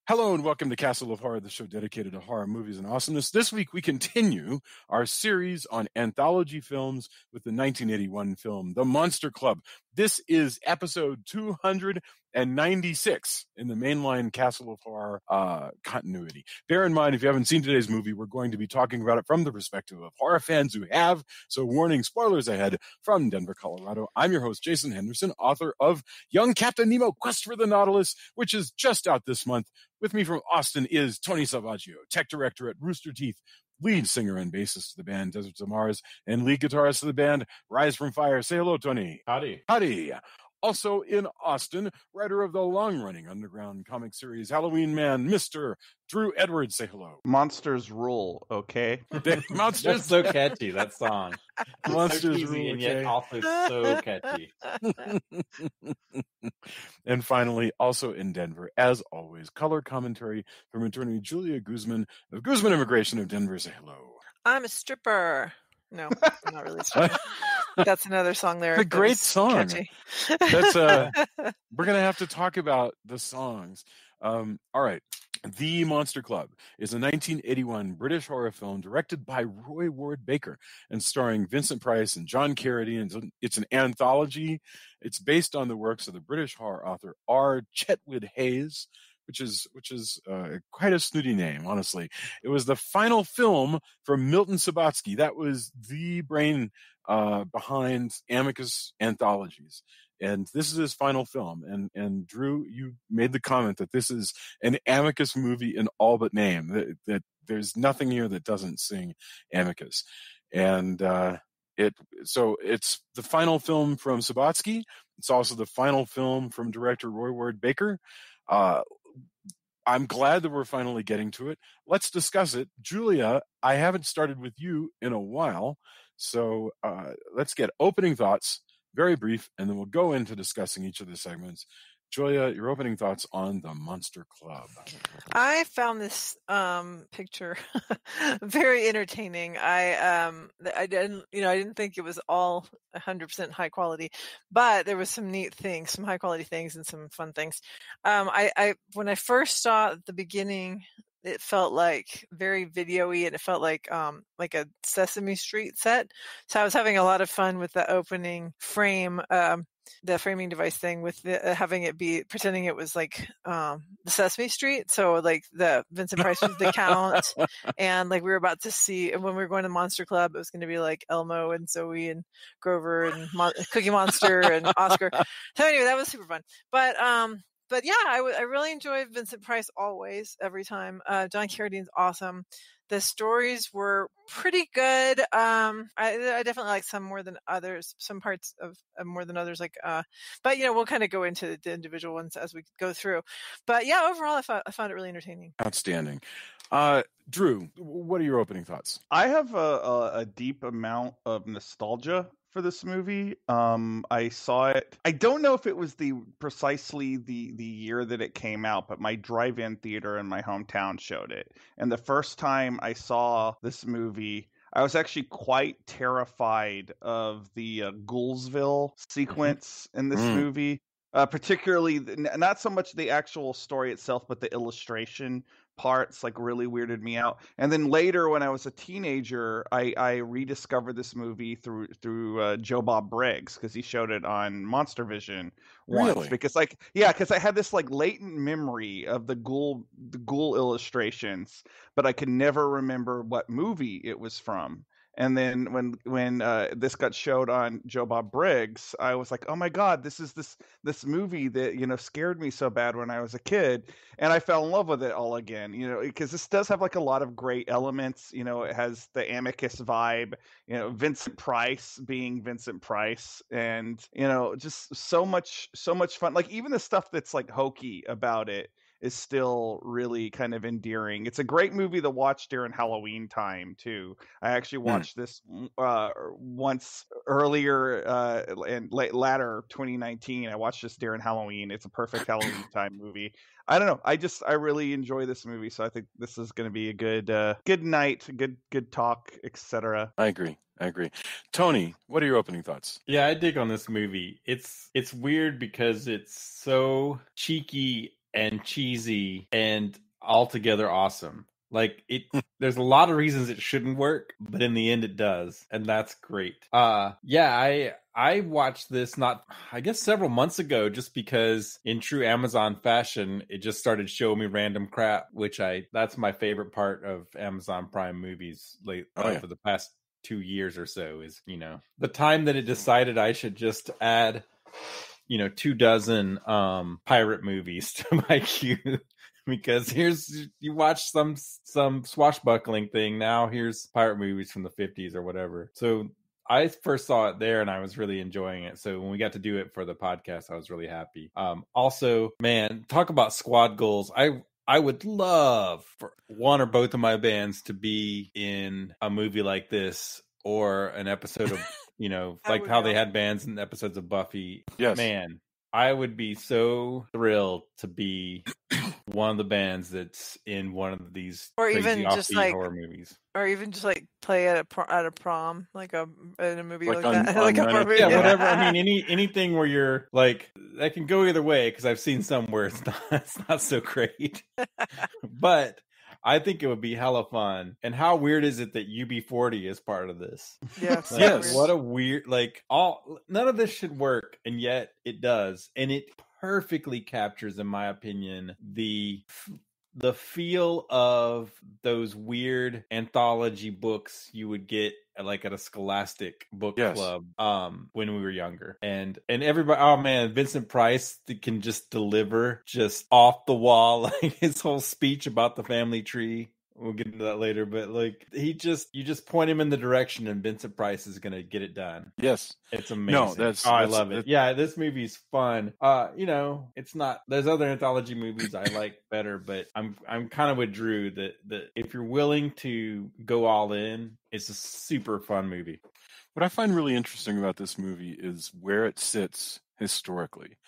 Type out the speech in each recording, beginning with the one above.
Hello and welcome to Castle of Horror, the show dedicated to horror movies and awesomeness. This week we continue our series on anthology films with the 1981 film, The Monster Club. This is episode 296 in the mainline Castle of Horror continuity. Bear in mind, if you haven't seen today's movie, we're going to be talking about it from the perspective of horror fans who have. So warning, spoilers ahead. From Denver, Colorado, I'm your host, Jason Henderson, author of Young Captain Nemo, Quest for the Nautilus, which is just out this month. With me from Austin is Tony Salvaggio, tech director at Rooster Teeth, lead singer and bassist of the band Deserts of Mars, and lead guitarist of the band Rise from Fire. Say hello, Tony. Howdy. Howdy. Also in Austin, writer of the long-running underground comic series Halloween Man, Mr. Drew Edwards. Say hello. Monsters rule, okay? Monsters. That's so catchy, that song. Monsters so rule, and yet okay? also so catchy. And finally, also in Denver, as always, color commentary from attorney Julia Guzman of Guzman Immigration of Denver. Say hello. I'm a stripper. No, I'm not really a stripper. That's another song there. A great song. Catchy. That's we're gonna have to talk about the songs. All right. The Monster Club is a 1981 British horror film directed by Roy Ward Baker and starring Vincent Price and John Carradine. It's an anthology. It's based on the works of the British horror author R. Chetwood Hayes, which is quite a snooty name, honestly. It was the final film from Milton Subotsky. That was the brain behind Amicus Anthologies. And this is his final film. And Drew, you made the comment that this is an Amicus movie in all but name, that there's nothing here that doesn't sing Amicus. And so it's the final film from Subotsky. It's also the final film from director Roy Ward Baker. I'm glad that we're finally getting to it. Let's discuss it. Julia, I haven't started with you in a while. So let's get opening thoughts. Very brief, and then we'll go into discussing each of the segments. Julia, your opening thoughts on The Monster Club. I found this picture very entertaining. I didn't think it was all 100% high quality, but there was some neat things, some high quality things, and some fun things. When I first saw at the beginning, it felt like very video-y, and it felt like a Sesame Street set. So I was having a lot of fun with the opening frame, the framing device thing, with having it be pretending it was like the Sesame Street. So like the Vincent Price was the Count, and like we were about to see, and when we were going to Monster Club, it was going to be like Elmo and Zoe and Grover and Cookie Monster and Oscar. So anyway, that was super fun. But yeah, I really enjoy Vincent Price always, every time. John Carradine's awesome. The stories were pretty good. I definitely like some more than others, some parts of more than others. But we'll kind of go into the individual ones as we go through. But yeah, overall, I found it really entertaining. Outstanding. Drew, what are your opening thoughts? I have a deep amount of nostalgia for this movie. I saw it. I don't know if it was precisely the year that it came out, but my drive-in theater in my hometown showed it. And the first time I saw this movie, I was actually quite terrified of the Goulsville sequence in this movie. Particularly, not so much the actual story itself, but the illustration parts really weirded me out. And then later, when I was a teenager, I rediscovered this movie through Joe Bob Briggs, because he showed it on Monster Vision once. Really? Because I had this latent memory of the ghoul illustrations, but I could never remember what movie it was from. And then when this got showed on Joe Bob Briggs, I was like, oh my God, this is this movie that, scared me so bad when I was a kid. And I fell in love with it all again, because this does have a lot of great elements. It has the Amicus vibe, Vincent Price being Vincent Price, and, just so much fun. Even the stuff that's hokey about it is still really kind of endearing. It's a great movie to watch during Halloween time too. I actually watched this once earlier in latter 2019. I watched this during Halloween. It's a perfect Halloween time movie. I don't know. I really enjoy this movie, so I think this is going to be a good night, good talk, etc. I agree. Tony, what are your opening thoughts? Yeah, I dig on this movie. It's weird because it's so cheeky and cheesy and altogether awesome. Like there's a lot of reasons it shouldn't work, but in the end it does, and that's great. I watched this I guess several months ago, just because in true Amazon fashion, it just started showing me random crap, which that's my favorite part of Amazon Prime movies for the past 2 years or so, is, the time that it decided I should just add 24 pirate movies to my queue. Because you watch some swashbuckling thing, now here's pirate movies from the 50s or whatever. So I first saw it there and I was really enjoying it. So when we got to do it for the podcast, I was really happy. Also, man, talk about squad goals. I would love for one or both of my bands to be in a movie like this, or an episode of, like how they had bands in episodes of Buffy. Yes. Man, I would be so thrilled to be one of the bands that's in one of these or crazy even just like horror movies, or even just like play at a prom, like in a movie like on, that, on like a Renegade. movie. yeah, whatever. I mean, anything where you're like, that can go either way, because I've seen some where it's not so great, but I think it would be hella fun. And how weird is it that UB40 is part of this? Yes. Like, Yes. what a weird, none of this should work, and yet it does. And it perfectly captures, in my opinion, the feel of those weird anthology books you would get at a Scholastic book club when we were younger. And everybody, oh man, Vincent Price can just deliver just off the wall, like his whole speech about the family tree. We'll get into that later, but you just point him in the direction and Vincent Price is going to get it done. Yes. It's amazing. No, I love it. Yeah, this movie's fun. It's not, there's other anthology movies I like better, but I'm kind of with Drew that if you're willing to go all in, it's a super fun movie. What I find really interesting about this movie is where it sits historically.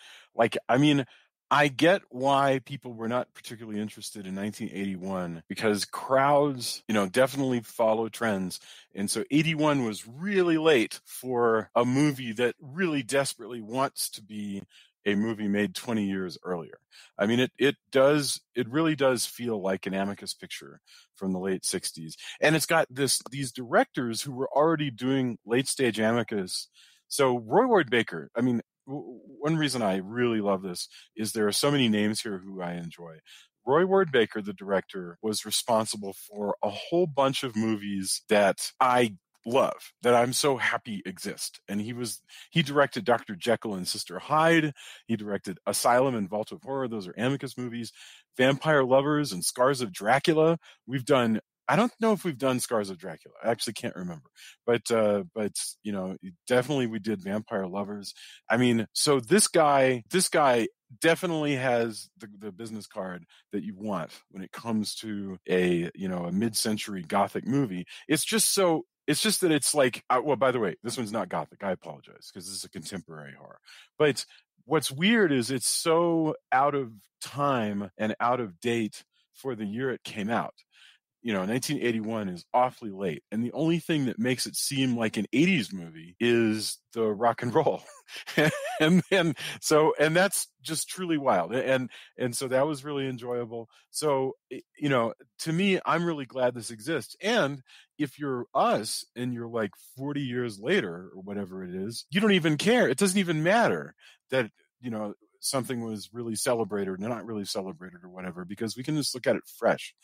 I get why people were not particularly interested in 1981, because crowds, definitely follow trends. And so 81 was really late for a movie that really desperately wants to be a movie made 20 years earlier. I mean, it really does feel like an Amicus picture from the late 60s. And it's got these directors who were already doing late stage Amicus. So Roy Ward Baker, I mean, one reason I really love this is there are so many names here who I enjoy. Roy Ward Baker, the director, was responsible for a whole bunch of movies that I love, that I'm so happy exist. And he directed Dr. Jekyll and Sister Hyde. He directed Asylum and Vault of Horror. Those are Amicus movies. Vampire Lovers and Scars of Dracula. I don't know if we've done Scars of Dracula. I actually can't remember. But definitely we did Vampire Lovers. I mean, so this guy definitely has the business card that you want when it comes to a mid-century Gothic movie. It's just that it's like, well, by the way, this one's not Gothic. I apologize, because this is a contemporary horror. But what's weird is it's so out of time and out of date for the year it came out. 1981 is awfully late. And the only thing that makes it seem like an 80s movie is the rock and roll. and that's just truly wild. And so that was really enjoyable. So, to me, I'm really glad this exists. And if you're us and you're like 40 years later or whatever it is, you don't even care. It doesn't even matter that, something was really celebrated or not really celebrated or whatever, because we can just look at it fresh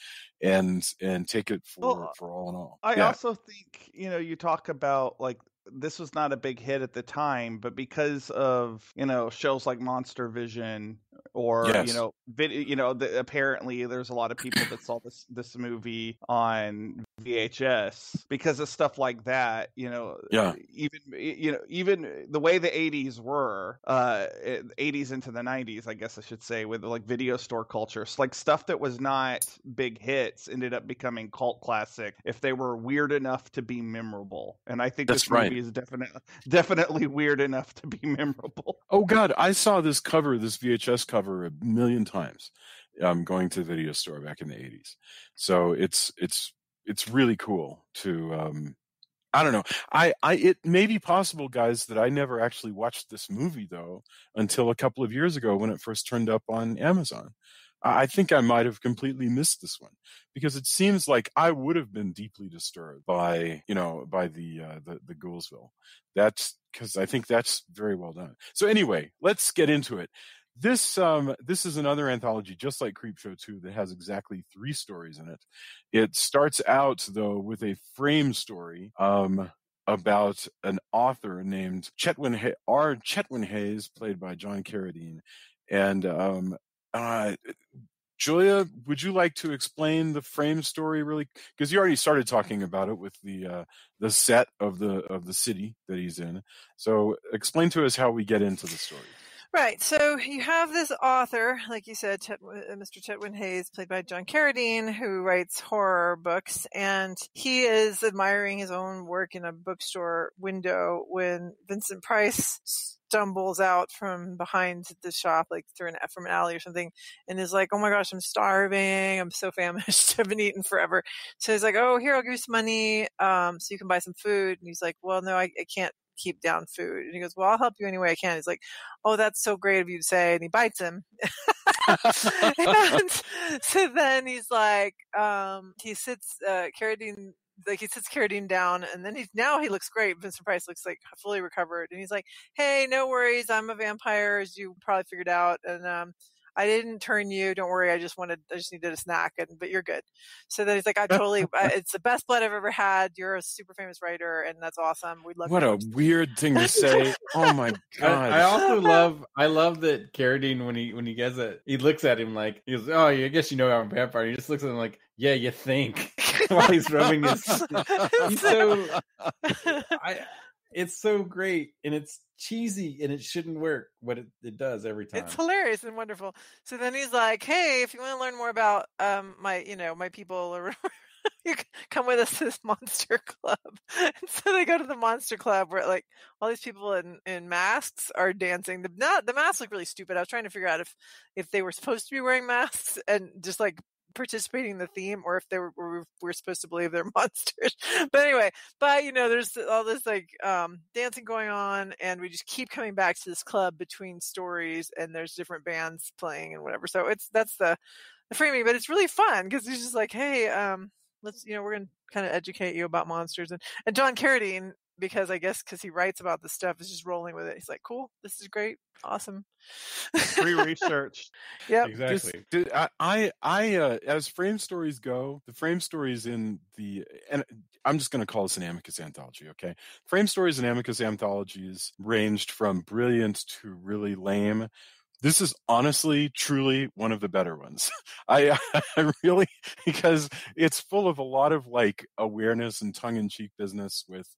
and take it for all in all. I also think, you talk about like, this was not a big hit at the time, but because of, shows like Monster Vision or, apparently there's a lot of people that saw this movie on VHS because of stuff like that, even the way the 80s were, 80s into the 90s, I guess I should say, with like video store culture. So, like, stuff that was not big hits ended up becoming cult classic if they were weird enough to be memorable. And I think this movie is definitely weird enough to be memorable. Oh God, I saw this VHS cover a million times. Going to the video store back in the 80s. So it's really cool to I don't know. It may be possible, guys, that I never actually watched this movie though until a couple of years ago when it first turned up on Amazon. I think I might have completely missed this one because it seems like I would have been deeply disturbed by the Goulsville. That's because I think that's very well done. So anyway, let's get into it. This is another anthology, just like Creepshow 2, that has exactly 3 stories in it. It starts out though with a frame story about an author named Chetwin Hayes, played by John Carradine, and Julia, would you like to explain the frame story really? Because you already started talking about it with the set of the city that he's in. So explain to us how we get into the story. Right. So you have this author, like you said, Mr. Chetwin Hayes, played by John Carradine, who writes horror books. And he is admiring his own work in a bookstore window when Vincent Price stumbles out from behind the shop, like from an alley or something, and is like, "Oh my gosh, I'm starving. I'm so famished. I haven't eaten forever." So he's like, "Oh, here, I'll give you some money so you can buy some food." And he's like, "Well, no, I can't keep down food." And he goes, "Well, I'll help you any way I can." He's like, "Oh, that's so great of you to say." And he bites him. And so then he's like, he sits Carradine down, and then he looks great. Vincent Price looks like fully recovered, and he's like, "Hey, no worries, I'm a vampire, as you probably figured out, and I didn't turn you. Don't worry. I just needed a snack, but you're good." So then he's like, it's the best blood I've ever had. You're a super famous writer, and that's awesome. We'd love. What a weird thing to say. Oh my God. I also love that Carradine, when he gets it, he looks at him like, he goes, "Oh, I guess you know I'm a vampire." He just looks at him like, "Yeah, you think," while he's rubbing his. It's so great, and it's cheesy, and it shouldn't work, but it does every time. It's hilarious and wonderful. So then he's like, "Hey, if you want to learn more about my people, or you can come with us to this monster club." And so they go to the monster club where like all these people in masks are dancing. The masks look really stupid. I was trying to figure out if they were supposed to be wearing masks and just like participating in the theme, or if they we're supposed to believe they're monsters. But anyway, there's all this like dancing going on, and we just keep coming back to this club between stories, and there's different bands playing and whatever. So that's the framing, but it's really fun because he's just like, "Hey, let's we're gonna kind of educate you about monsters," and John Carradine, because he writes about this stuff, is just rolling with it. He's like, "Cool, this is great, awesome." Pre-researched. Yeah, exactly. I as frame stories go, the frame stories and I'm just going to call this an Amicus Anthology, okay? Frame stories and Amicus Anthologies ranged from brilliant to really lame. This is honestly, truly one of the better ones. I really, because it's full of a lot of like awareness and tongue-in-cheek business with,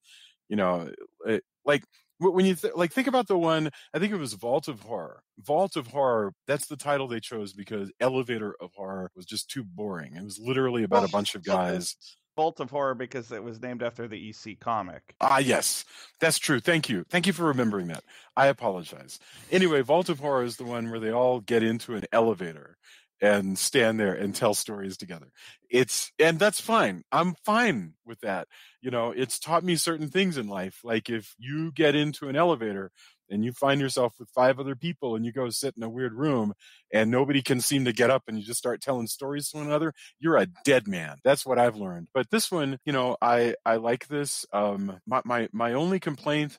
when you think about the one, I think it was Vault of Horror. Vault of Horror, that's the title they chose because Elevator of Horror was just too boring. It was literally about a bunch of guys. Vault of Horror because it was named after the EC comic. Yes, that's true. Thank you for remembering that. I apologize. Anyway, Vault of Horror is the one where they all get into an elevator and stand there and tell stories together. And that's fine. I'm fine with that. It's taught me certain things in life. Like if you get into an elevator and you find yourself with 5 other people and you go sit in a weird room and nobody can seem to get up and you just start telling stories to one another, you're a dead man. That's what I've learned. But this one, I like this. My only complaint,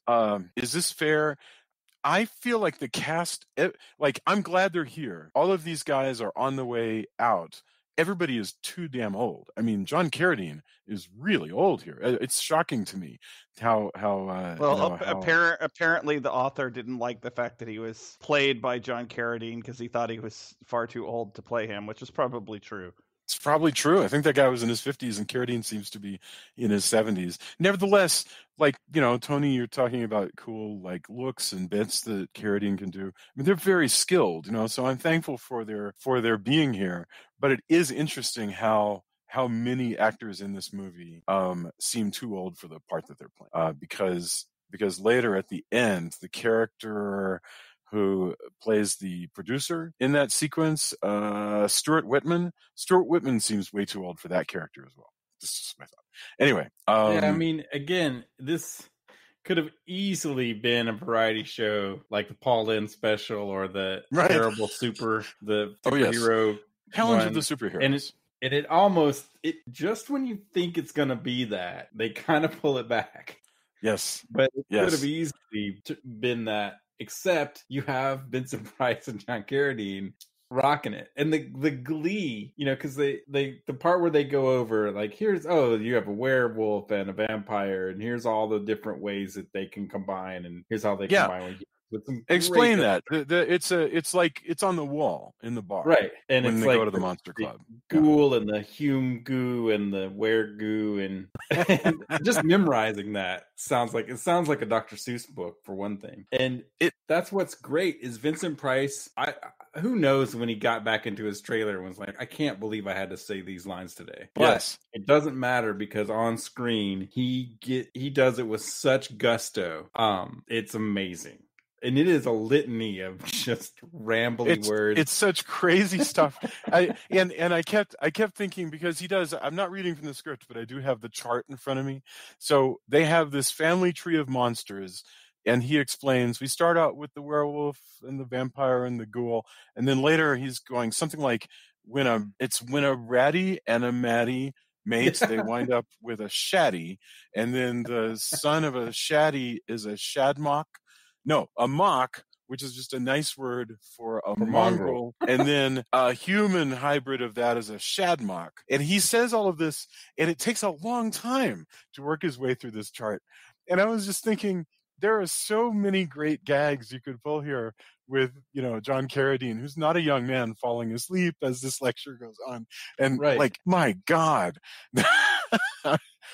is this fair? I feel like the cast, I'm glad they're here. All of these guys are on the way out. Everybody is too damn old. I mean, John Carradine is really old here. It's shocking to me how apparently the author didn't like the fact that he was played by John Carradine because he thought he was far too old to play him, which is probably true. It's probably true. I think that guy was in his 50s and Carradine seems to be in his 70s. Nevertheless, Tony, you're talking about cool looks and bits that Carradine can do. I mean, they're very skilled, so I'm thankful for their being here. But it is interesting how many actors in this movie seem too old for the part that they're playing. Because later at the end, the character who plays the producer in that sequence, Stuart Whitman seems way too old for that character as well. is my thought. Anyway, yeah, I mean, again, this could have easily been a variety show like the Paul Lynde special or the terrible the superhero Challenge of one. the Superheroes. And it almost, just when you think it's going to be that, they kind of pull it back. Yes. But it could have easily been that, except you have Vincent Price and John Carradine rocking it. And the glee, you know, because the part where they go over, like, here's, you have a werewolf and a vampire, and here's all the different ways that they can combine, and here's how they combine with some explain that. It's like it's on the wall in the bar, right? And when it's they like go to the Monster Club, ghoul and the Hume goo and the were goo, and just memorizing that sounds like a Dr. Seuss book for one thing. And that's what's great is Vincent Price. Who knows when he got back into his trailer and was like, I can't believe I had to say these lines today. But it doesn't matter because on screen he does it with such gusto. It's amazing. And it is a litany of just rambling words. It's such crazy stuff. I kept thinking, because he does. I'm not reading from the script, but I do have the chart in front of me. So they have this family tree of monsters, and he explains. We start out with the werewolf and the vampire and the ghoul, and then later he's going something like when a ratty and a matty mates, they wind up with a shaddy, and then the son of a shaddy is a shadmock. No, a mock, which is just a nice word for a mongrel. And then a human hybrid of that is a shadmock. And he says all of this, and it takes a long time to work his way through this chart. And I was just thinking, there are so many great gags you could pull here with, you know, John Carradine, who's not a young man, falling asleep as this lecture goes on. And like, my God.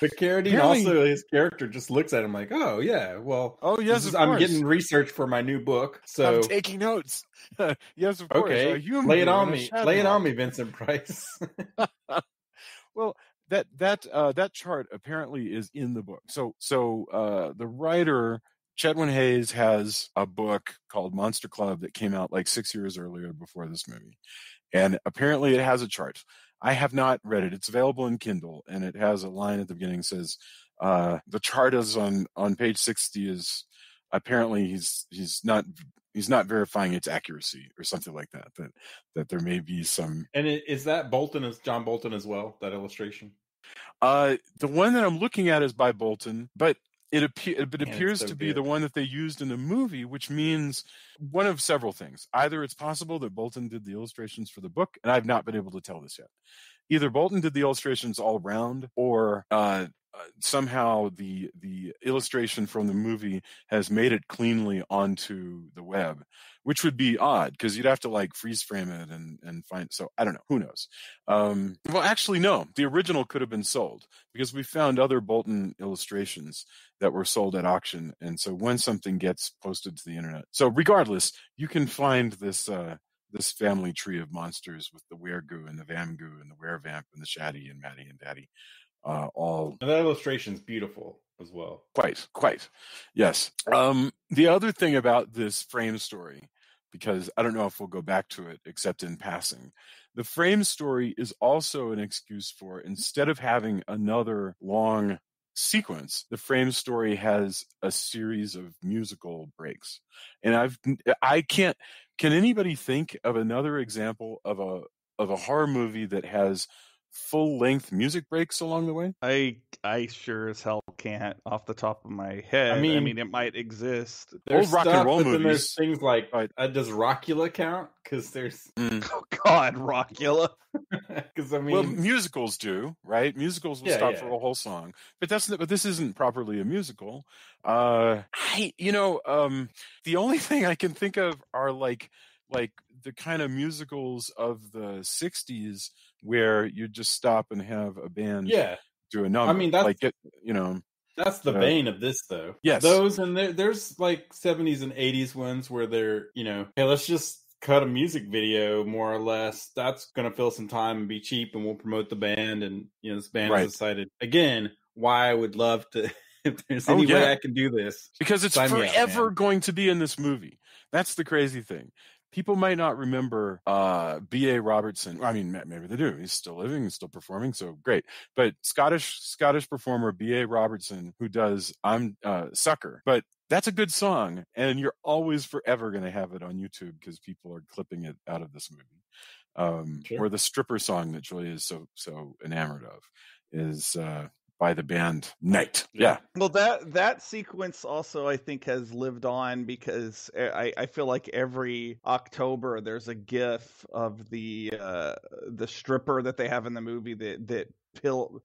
But Carradine also, his character just looks at him like, oh, yeah, well, I'm getting research for my new book. So I'm taking notes. Yes, of course. Okay, lay it on me. Lay it on me, Vincent Price. Well, that chart apparently is in the book. So the writer, Chetwin Hayes, has a book called Monster Club that came out like 6 years earlier before this movie. And apparently it has a chart. I have not read it. It's available in Kindle, and it has a line at the beginning that says, the chart is on page 60 is apparently he's not verifying its accuracy or something like that, that there may be some. And is that John Bolton as well, that illustration? The one that I'm looking at is by Bolton, but it appears to be the one that they used in the movie, which means one of several things. Either it's possible that Bolton did the illustrations for the book, and I've not been able to tell this yet. Either Bolton did the illustrations all around, or somehow the illustration from the movie has made it cleanly onto the web, which would be odd because you'd have to like freeze frame it and find. So I don't know. Who knows? Well, actually, no. The original could have been sold because we found other Bolton illustrations that were sold at auction. And so when something gets posted to the internet, so regardless, you can find this family tree of monsters with the weregoo and the vamgoo and the werevamp and the shaddy and matty and daddy. And that illustration's beautiful as well. Quite. Yes. The other thing about this frame story, because I don't know if we'll go back to it except in passing, the frame story is also an excuse for, instead of having another long sequence, the frame story has a series of musical breaks. And can anybody think of another example of a horror movie that has full-length music breaks along the way? I sure as hell can't off the top of my head. I mean it might exist. There's rock and roll movies. There's things like, does Rockula count? Because there's oh God, Rockula. Because I mean, well, musicals do, right? Musicals will stop for a whole song, but this isn't properly a musical. The only thing I can think of are like the kind of musicals of the 60s where you just stop and have a band do a number. I mean, that's that's the bane of this, though. Yes, those, and there's like 70s and 80s ones where they're, hey, let's just cut a music video, more or less. That's going to fill some time and be cheap, and we'll promote the band. And this band is excited again. Why I would love to, if there's any way I can do this, because it's forever going to be in this movie. That's the crazy thing. people might not remember B.A. Robertson. I mean, maybe they do. He's still living, he's still performing, so great. But Scottish performer B.A. Robertson, who does I'm Sucker. But that's a good song, and you're always forever going to have it on YouTube because people are clipping it out of this movie. Sure. Or the stripper song that Julia is so enamored of is by the band Night. Yeah. Well, that sequence also, I think, has lived on because I feel like every October there's a GIF of the stripper that they have in the movie that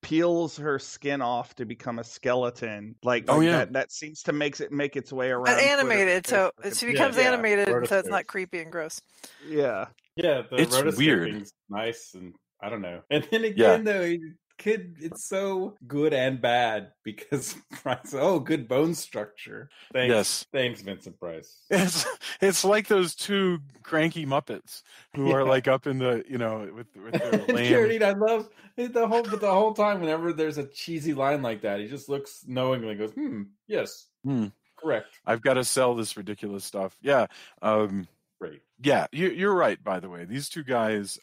peels her skin off to become a skeleton. That seems to make its way around. But animated, so she becomes animated, so it's not creepy and gross. Yeah. Yeah, it's weird. Nice, and I don't know. And then again, though, it's so good and bad because Price. Oh, good bone structure. Thanks, Vincent Price. It's like those two cranky Muppets who are like up in the with their lame. Carradine, I love the whole time. Whenever there's a cheesy line like that, he just looks knowingly, goes, yes, correct. I've got to sell this ridiculous stuff. Yeah. Great. Yeah, you're right. By the way, these two guys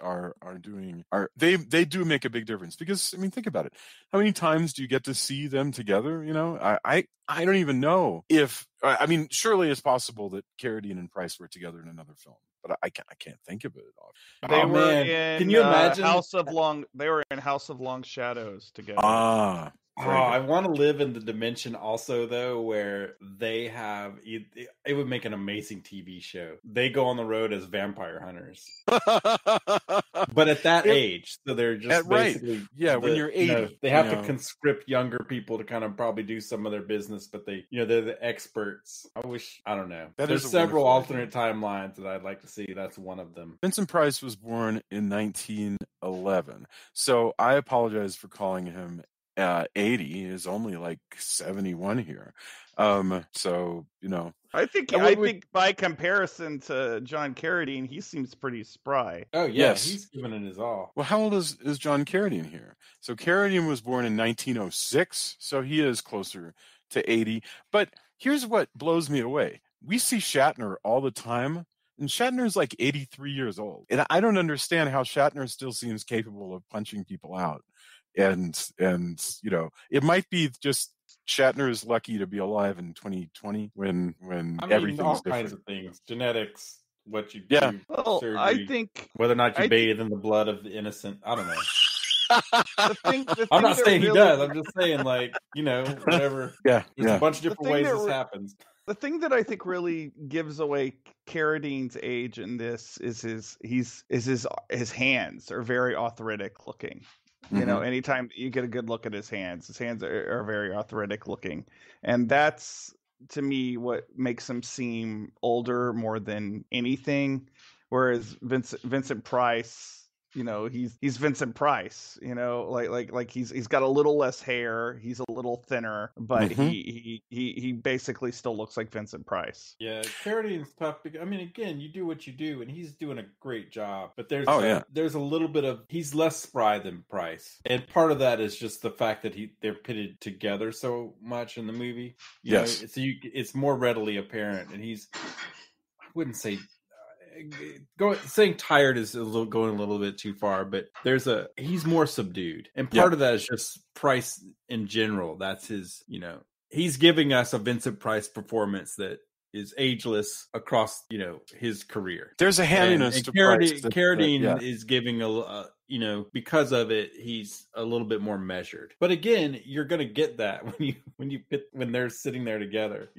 they do make a big difference because I mean, think about it. How many times do you get to see them together? I don't even know if I mean, surely it's possible that Carradine and Price were together in another film, but I can't think of it at all. They were in. Can you imagine They were in House of Long Shadows together. I want to live in the dimension also, though, where they have it would make an amazing TV show. They go on the road as vampire hunters, but at that age, so they're just basically when you're 80, they have to conscript younger people to kind of probably do some of their business, but they're the experts. I don't know. There's several alternate timelines that I'd like to see. That's one of them. Vincent Price was born in 1911, so I apologize for calling him 80. He is only like 71 here. I think by comparison to John Carradine, he seems pretty spry. Oh yeah, he's giving it his all. Well, how old is John Carradine here? So Carradine was born in 1906, so he is closer to 80. But here's what blows me away. We see Shatner all the time, and Shatner's like 83 years old. And I don't understand how Shatner still seems capable of punching people out. And it might be just Shatner is lucky to be alive in 2020 when everything's all different. Kinds of things, genetics, what you do, surgery, I think whether or not you bathe in the blood of the innocent. I don't know. I'm not saying he does. I'm just saying, whatever. There's a bunch of different ways this happens. The thing that I think really gives away Carradine's age in this is his hands are very arthritic looking. Anytime you get a good look at his hands are very arthritic looking. And that's, to me, what makes him seem older more than anything. Whereas Vincent Price, he's Vincent Price, he's got a little less hair, he's a little thinner, but he basically still looks like Vincent Price. Yeah, Carradine's tough. I mean, again, you do what you do, and he's doing a great job. But there's a little bit of he's less spry than Price, and part of that is just the fact that they're pitted together so much in the movie. So it's more readily apparent, and I wouldn't say. Saying tired is going a little bit too far, but he's more subdued, and part of that is just Price in general. That's his, he's giving us a Vincent Price performance that is ageless across, his career. There's a hamminess to Carradine is giving because of it, he's a little bit more measured. But again, you're going to get that when they're sitting there together,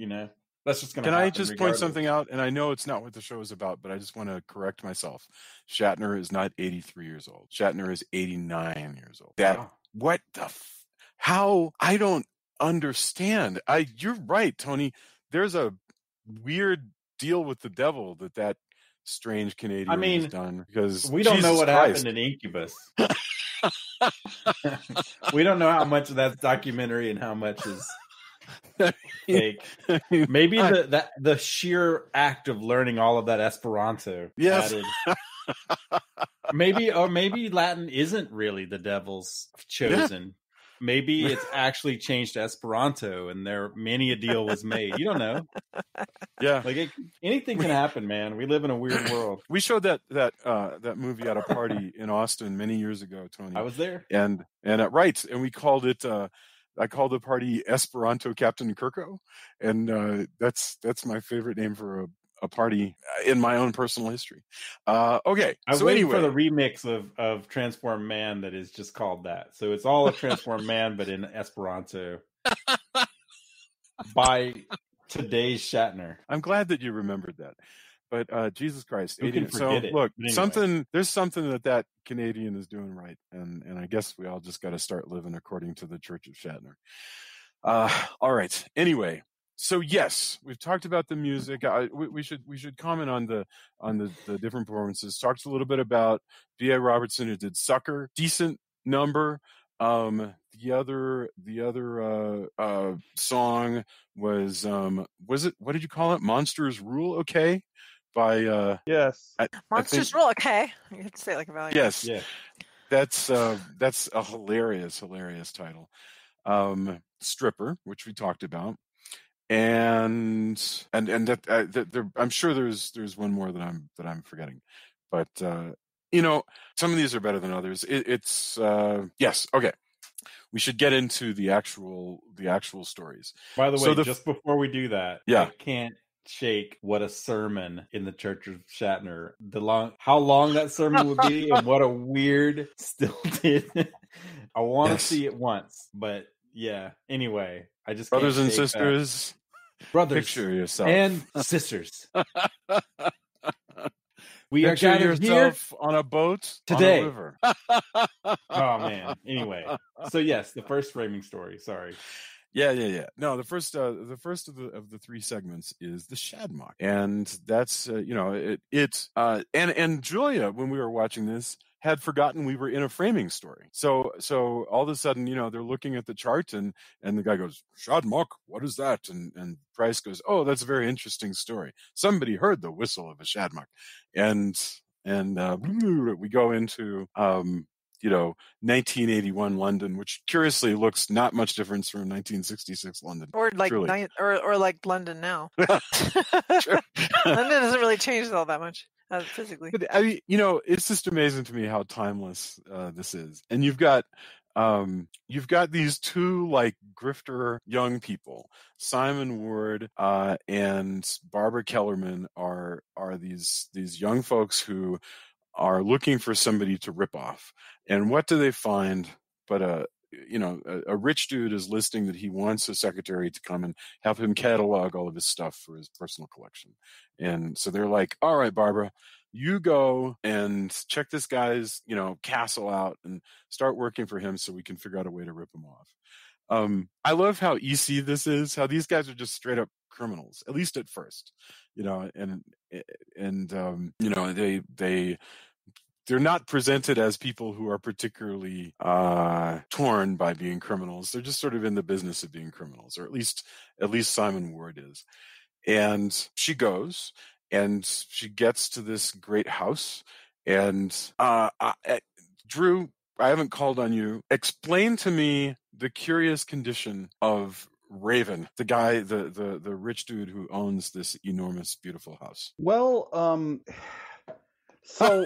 That's just Can I just point something out? And I know it's not what the show is about, but I just want to correct myself. Shatner is not 83 years old. Shatner is 89 years old. How? I don't understand. You're right, Tony. There's a weird deal with the devil that strange Canadian has done, because we don't know what happened in Incubus. We don't know how much of that's documentary and how much is fake. Maybe the sheer act of learning all of that Esperanto added. Maybe Latin isn't really the devil's chosen. Yeah. Maybe it's actually changed to Esperanto, and many a deal was made. You don't know. Yeah, Anything can happen, man. We live in a weird world. We showed that movie at a party in Austin many years ago, Tony. I was there. And right, and we called it. I called the party Esperanto Captain Kirko, and that's my favorite name for a party in my own personal history. Okay, I'm so waiting anyway, for the remix of Transform Man that is just called that. So it's all a Transform Man, but in Esperanto by today's Shatner. I'm glad that you remembered that. But Jesus Christ, Who can forget it? Look, But anyway. there's something that Canadian is doing right, and I guess we all just got to start living according to the Church of Shatner. All right. Anyway, so yes, we've talked about the music. We should comment on the different performances. Talked a little bit about B.A. Robertson, who did Sucker, decent number. The other song was it, what did you call it? Monsters Rule Okay? By Yes. Monsters Rule Okay. You have to say it like a value. Yes. Yeah. That's a hilarious title. Stripper, which we talked about. And that I'm sure there's one more that I'm forgetting. But some of these are better than others. It's yes, okay. We should get into the actual stories. By the way, just before we do that, yeah. I can't shake what a sermon in the Church of Shatner. How long that sermon would be, and what a weird stilted. I want to see it once, but yeah. Anyway, I just brothers and sisters, brothers, picture yourself and sisters. We picture are gathered yourself here on a boat today. on a river. Oh man. Anyway, so yes, the first framing story. Sorry. Yeah. No, the first of the three segments is the Shadmock, and that's and Julia, when we were watching this, had forgotten we were in a framing story. So all of a sudden, they're looking at the chart, and the guy goes, Shadmock, what is that? And Price goes, oh, that's a very interesting story. Somebody heard the whistle of a Shadmock, and we go into 1981 London, which curiously looks not much difference from 1966 London, or like or like London now. London doesn't really change all that much physically. But I mean, it's just amazing to me how timeless this is. And you've got these two like grifter young people, Simon Ward and Barbara Kellerman are these young folks who are looking for somebody to rip off. And what do they find but a rich dude is listing that he wants a secretary to come and have him catalog all of his stuff for his personal collection. And so they're like, all right, Barbara, you go and check this guy's, castle out and start working for him so we can figure out a way to rip him off. I love how EC this is, how these guys are just straight up criminals, at least at first, they're not presented as people who are particularly torn by being criminals. They're just sort of in the business of being criminals, or at least Simon Ward is. And she goes and she gets to this great house. And Drew, I haven't called on you. Explain to me the curious condition of Raven, the guy, the rich dude who owns this enormous, beautiful house. Well, so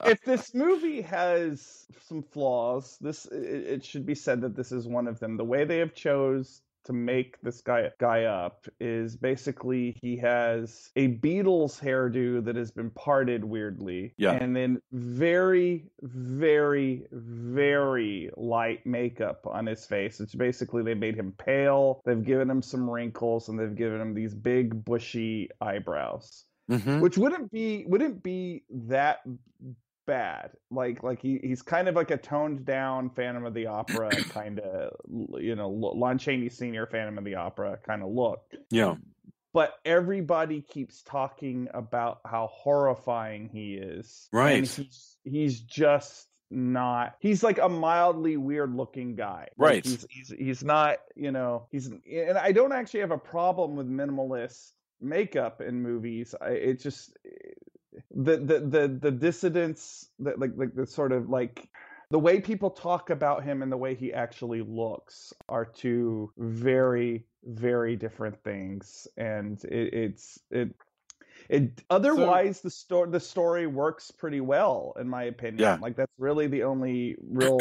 if this movie has some flaws, it should be said that this is one of them. The way they have chose to make this guy up is basically he has a Beatles hairdo that has been parted weirdly, and then very, very, very light makeup on his face. It's basically they made him pale, they've given him some wrinkles, and they've given him these big bushy eyebrows. Mm-hmm. Which wouldn't be that bad. Like he's kind of like a toned down Phantom of the Opera kind of, Lon Chaney Sr. Phantom of the Opera kind of look. Yeah. But everybody keeps talking about how horrifying he is. Right. And he's just not. He's like a mildly weird looking guy. Right. Like he's not. And I don't actually have a problem with minimalist makeup in movies. It just the dissidence, that like the sort of like the way people talk about him and the way he actually looks are two very, very different things, and otherwise the story works pretty well, in my opinion. Yeah. Like, that's really the only real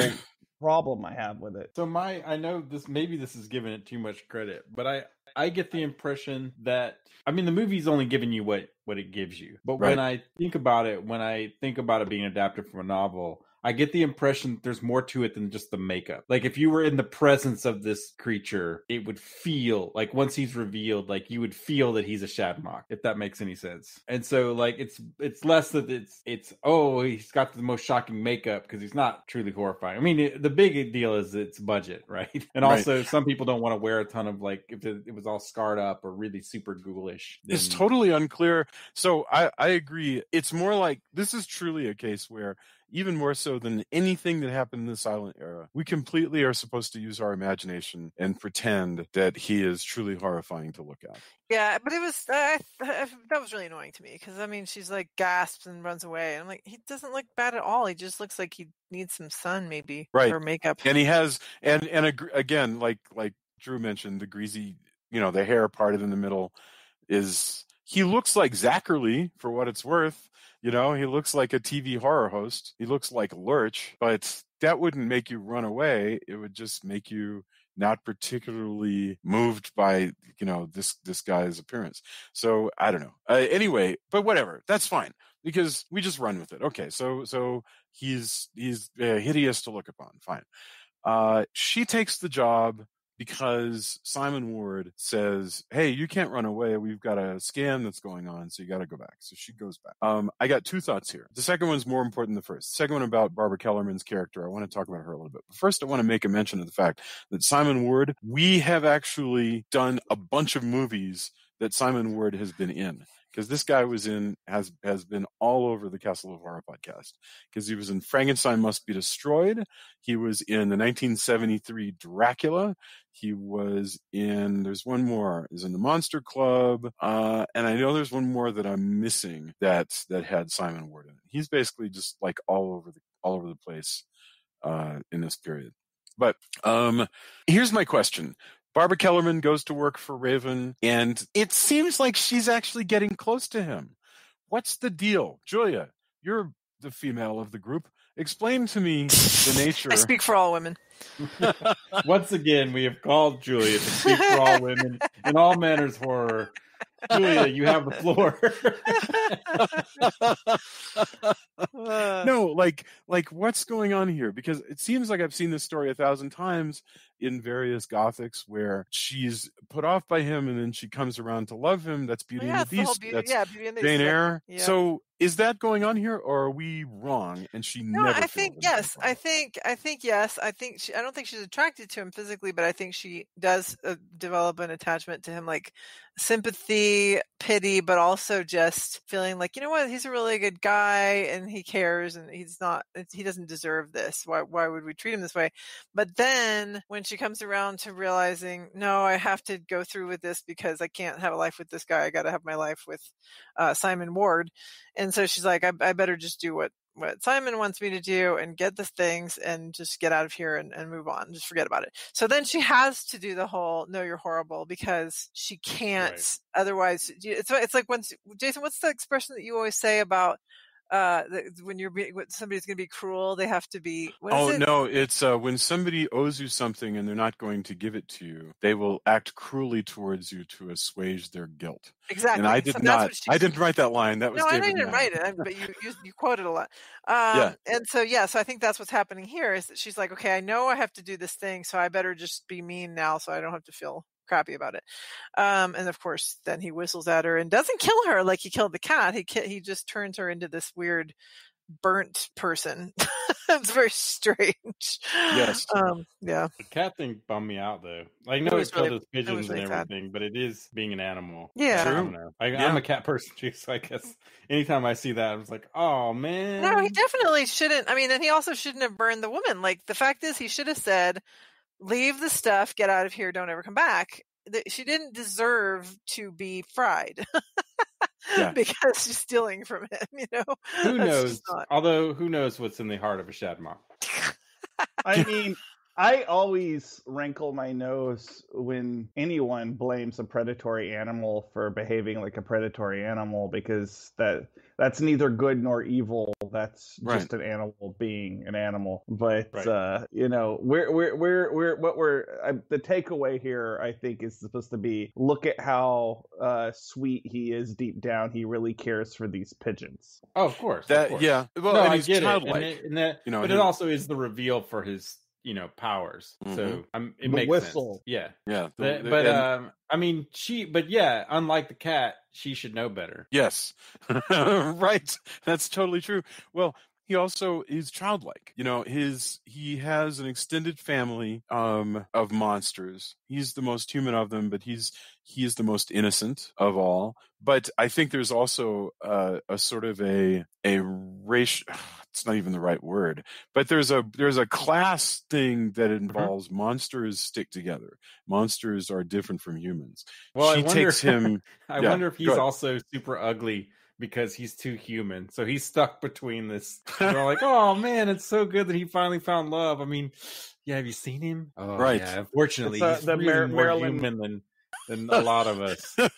problem I have with it. So I know this, maybe this is giving it too much credit, but I get the impression that, I mean, the movie's only giving you what it gives you. But Right. when I think about it being adapted from a novel, I get the impression there's more to it than just the makeup. Like, if you were in the presence of this creature, it would feel like, once he's revealed, like, you would feel that he's a Shadmock, if that makes any sense. And so, like, it's less that it's oh, he's got the most shocking makeup, because he's not truly horrifying. I mean, the big deal is it's budget, right? And also, some people don't want to wear a ton of, like, if it was all scarred up or really super ghoulish. It's totally unclear. So I agree. It's more like, this is truly a case where, even more so than anything that happened in the silent era, we completely are supposed to use our imagination and pretend that he is truly horrifying to look at. Yeah, but it was that was really annoying to me, because I mean, she's like gasps and runs away, and I'm like, he doesn't look bad at all. He just looks like he needs some sun, maybe, or makeup. And he has, and again, like Drew mentioned, the greasy, the hair parted in the middle he looks like Zachary, for what it's worth. He looks like a TV horror host. He looks like Lurch, but that wouldn't make you run away. It would just make you not particularly moved by, this guy's appearance. So I don't know. Anyway, but whatever. That's fine, because we just run with it. Okay, so he's hideous to look upon. Fine. She takes the job because Simon Ward says, hey, you can't run away. We've got a scan that's going on, so you got to go back. So she goes back. I got two thoughts here. The second one's more important than the first. The second one about Barbara Kellerman's character. I want to talk about her a little bit. But first, I want to make a mention of the fact that Simon Ward, we have actually done a bunch of movies that Simon Ward has been in. Because this guy has been all over the Castle of Horror podcast. Because he was in Frankenstein Must Be Destroyed. He was in the 1973 Dracula. He was in, there's one more, he's in the Monster Club. And I know there's one more that I'm missing that had Simon Ward in it. He's basically just like all over the place in this period. But here's my question. Barbara Kellerman goes to work for Raven, and it seems like she's actually getting close to him. What's the deal? Julia, you're the female of the group. Explain to me the nature. I speak for all women. Once again, we have called Julia to speak for all women in all manners horror. Julia, you have the floor. No, like what's going on here? Because it seems like I've seen this story 1,000 times in various Gothics where she's put off by him and then she comes around to love him. That's Beauty and the Beast. That's Beauty and the Beast. Jane Eyre. Yeah. So is that going on here, or are we wrong? And she never. I think yes. I think yes. I don't think she's attracted to him physically, but I think she does develop an attachment to him, like sympathy, pity, but also just feeling like, you know what, he's a really good guy and he cares, and he doesn't deserve this. Why would we treat him this way? But then when she comes around to realizing, no, I have to go through with this because I can't have a life with this guy. I got to have my life with Simon Ward. And so she's like, I better just do what Simon wants me to do and get the things and just get out of here and move on. Just forget about it. So then she has to do the whole, no, you're horrible, because she can't. Right. Otherwise, it's like Jason, what's the expression that you always say about when somebody's going to be cruel, they have to be. No, it's when somebody owes you something and they're not going to give it to you, they will act cruelly towards you to assuage their guilt. Exactly. And I didn't write that line. That was David. I didn't write it, but you quoted a lot. And so I think that's what's happening here, is that she's like, okay, I know I have to do this thing, so I better just be mean now, so I don't have to feel crappy about it. And of course, then he whistles at her and doesn't kill her like he killed the cat. He just turns her into this weird burnt person. It's very strange. Yes. Yeah. The cat thing bummed me out, though. Like, no, it killed his pigeons and everything, but it is being an animal. Yeah. True. I don't know. I'm a cat person too, so I guess anytime I see that, I was like, oh man. No, he definitely shouldn't. I mean, and he also shouldn't have burned the woman. Like, the fact is, he should have said, leave the stuff, get out of here, don't ever come back. She didn't deserve to be fried. Because she's stealing from him, Who knows? Although, who knows what's in the heart of a Shadmock? I mean, I always wrinkle my nose when anyone blames a predatory animal for behaving like a predatory animal, because that's neither good nor evil. That's just an animal being an animal. But you know, the takeaway here, I think, is supposed to be, look at how sweet he is deep down. He really cares for these pigeons. Oh, of course. Yeah. Well, no, and I he's get childlike. it. But it also is the reveal for his, powers. Mhm. So it The makes whistle. sense. Yeah. I mean, unlike the cat, she should know better. Yes. Right. That's totally true. Well, he also is childlike. You know, he has an extended family of monsters. He's the most human of them, but he is the most innocent of all. But I think there's also a sort of a racial, it's not even the right word, but there's a class thing that involves monsters stick together. Monsters are different from humans. Well, She takes him. I wonder if he's also super ugly because he's too human. So he's stuck between this. They're like, oh man, it's so good that he finally found love. I mean, yeah, have you seen him? Oh, right. Yeah, unfortunately, he's really more human than a lot of us. The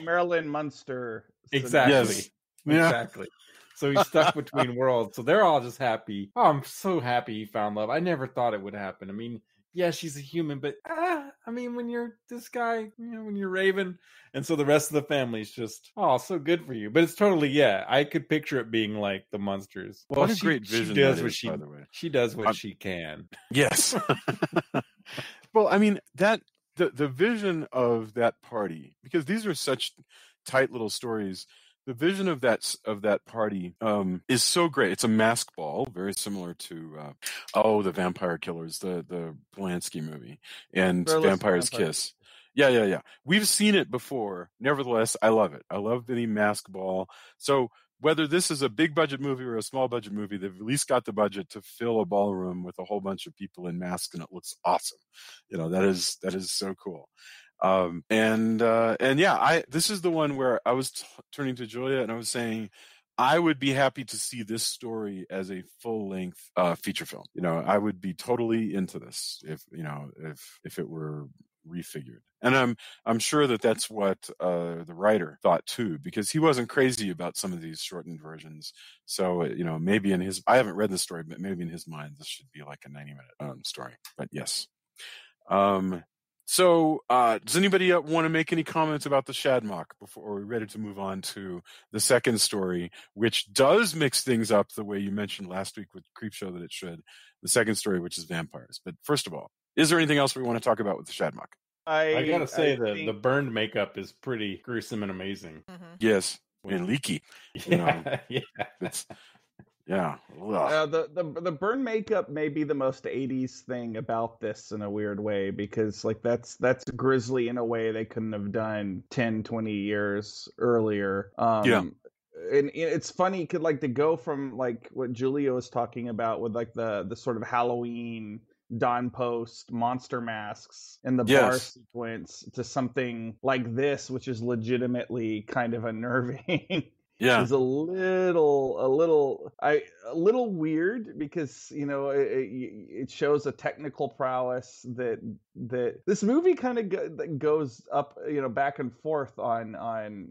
Marilyn Munster. Exactly. Yes. Exactly. So he's stuck between worlds. So they're all just happy. Oh, I'm so happy he found love. I never thought it would happen. I mean, yeah, she's a human, but I mean, when you're this guy, when you're Raven, and so the rest of the family's just, oh, so good for you. But it's totally, I could picture it being like the monsters. Well, what a great vision she does that what is, by the way. She does what she can. Yes. Well, I mean, that the vision of that party, because these are such tight little stories. The vision of that party is so great. It's a mask ball, very similar to the Vampire Killers, the Polanski movie, and Vampire's Kiss. Yeah. We've seen it before. Nevertheless, I love it. I love the mask ball. So whether this is a big budget movie or a small budget movie, they've at least got the budget to fill a ballroom with a whole bunch of people in masks, and it looks awesome. That is so cool. This is the one where I was turning to Julia and I was saying, I would be happy to see this story as a full-length feature film. I would be totally into this if it were refigured. And I'm sure that's what the writer thought too, because he wasn't crazy about some of these shortened versions. So maybe I haven't read the story, but maybe in his mind this should be like a 90-minute story. But yes. So, does anybody want to make any comments about the Shadmock before we're ready to move on to the second story, which does mix things up the way you mentioned last week with Creepshow that it should? The second story, which is vampires. But first of all, is there anything else we want to talk about with the Shadmock? I gotta say the burned makeup is pretty gruesome and amazing. Mm-hmm. Yes, and leaky. Yeah. Yeah. The burn makeup may be the most 80s thing about this in a weird way, because like that's grisly in a way they couldn't have done 10, 20 years earlier. And it's funny, to go from like what Julia was talking about with like the sort of Halloween Dawn Post monster masks in the bar sequence to something like this, which is legitimately kind of unnerving. Yeah, is a little weird, because it shows a technical prowess that this movie kind of goes up, back and forth on I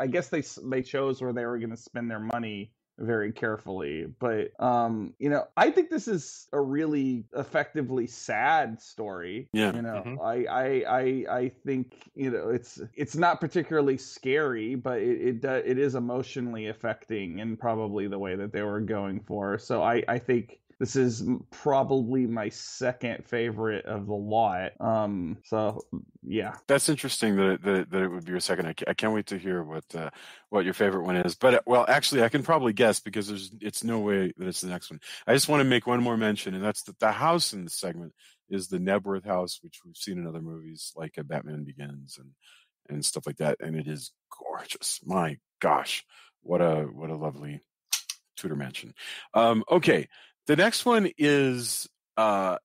guess they chose where they were going to spend their money very carefully. But I think this is a really effectively sad story. I think it's not particularly scary, but it is emotionally affecting in probably the way that they were going for. So I think this is probably my second favorite of the lot. So yeah, that's interesting that it would be your second. I can't wait to hear what your favorite one is. But well, actually, I can probably guess, because it's no way that it's the next one. I just want to make one more mention, and that's that the house in this segment is the Nebworth house, which we've seen in other movies like Batman Begins and stuff like that, and it is gorgeous. My gosh, what a lovely Tudor mansion. Okay. The next one is a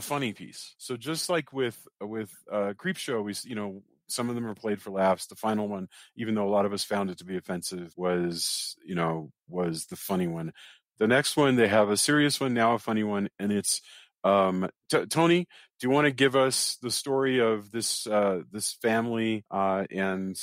funny piece. So just like with Creepshow, we some of them are played for laughs. The final one, even though a lot of us found it to be offensive, was the funny one. The next one, they have a serious one, now a funny one, and it's Tony, do you want to give us the story of this this family and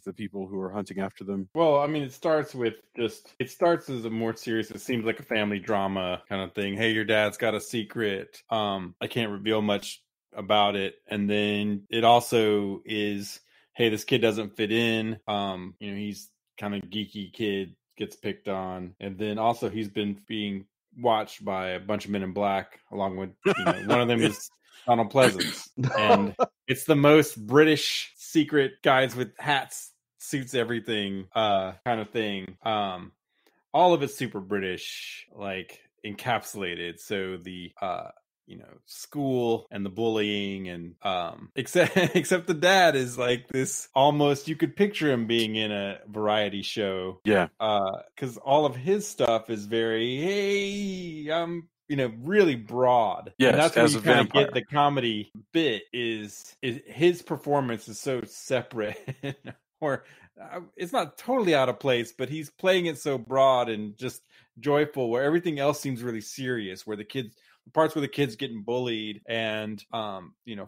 the people who are hunting after them? Well, I mean, it starts as a more serious, it seems like a family drama kind of thing. Hey, your dad's got a secret. I can't reveal much about it. And then it also is, hey, this kid doesn't fit in. He's kind of geeky kid, gets picked on. And then also he's been being watched by a bunch of men in black, along with one of them is Donald Pleasance, and it's the most British secret guys with hats, suits, everything kind of thing. All of it's super British, like encapsulated. So the school and the bullying, and except the dad is like this, almost you could picture him being in a variety show. Yeah. Because all of his stuff is very, hey, really broad. Yes, and that's where as you a kind of vampire. get the comedy bit. Is his performance is so separate, or it's not totally out of place, but he's playing it so broad and just joyful, where everything else seems really serious. Where the parts where the kid's getting bullied and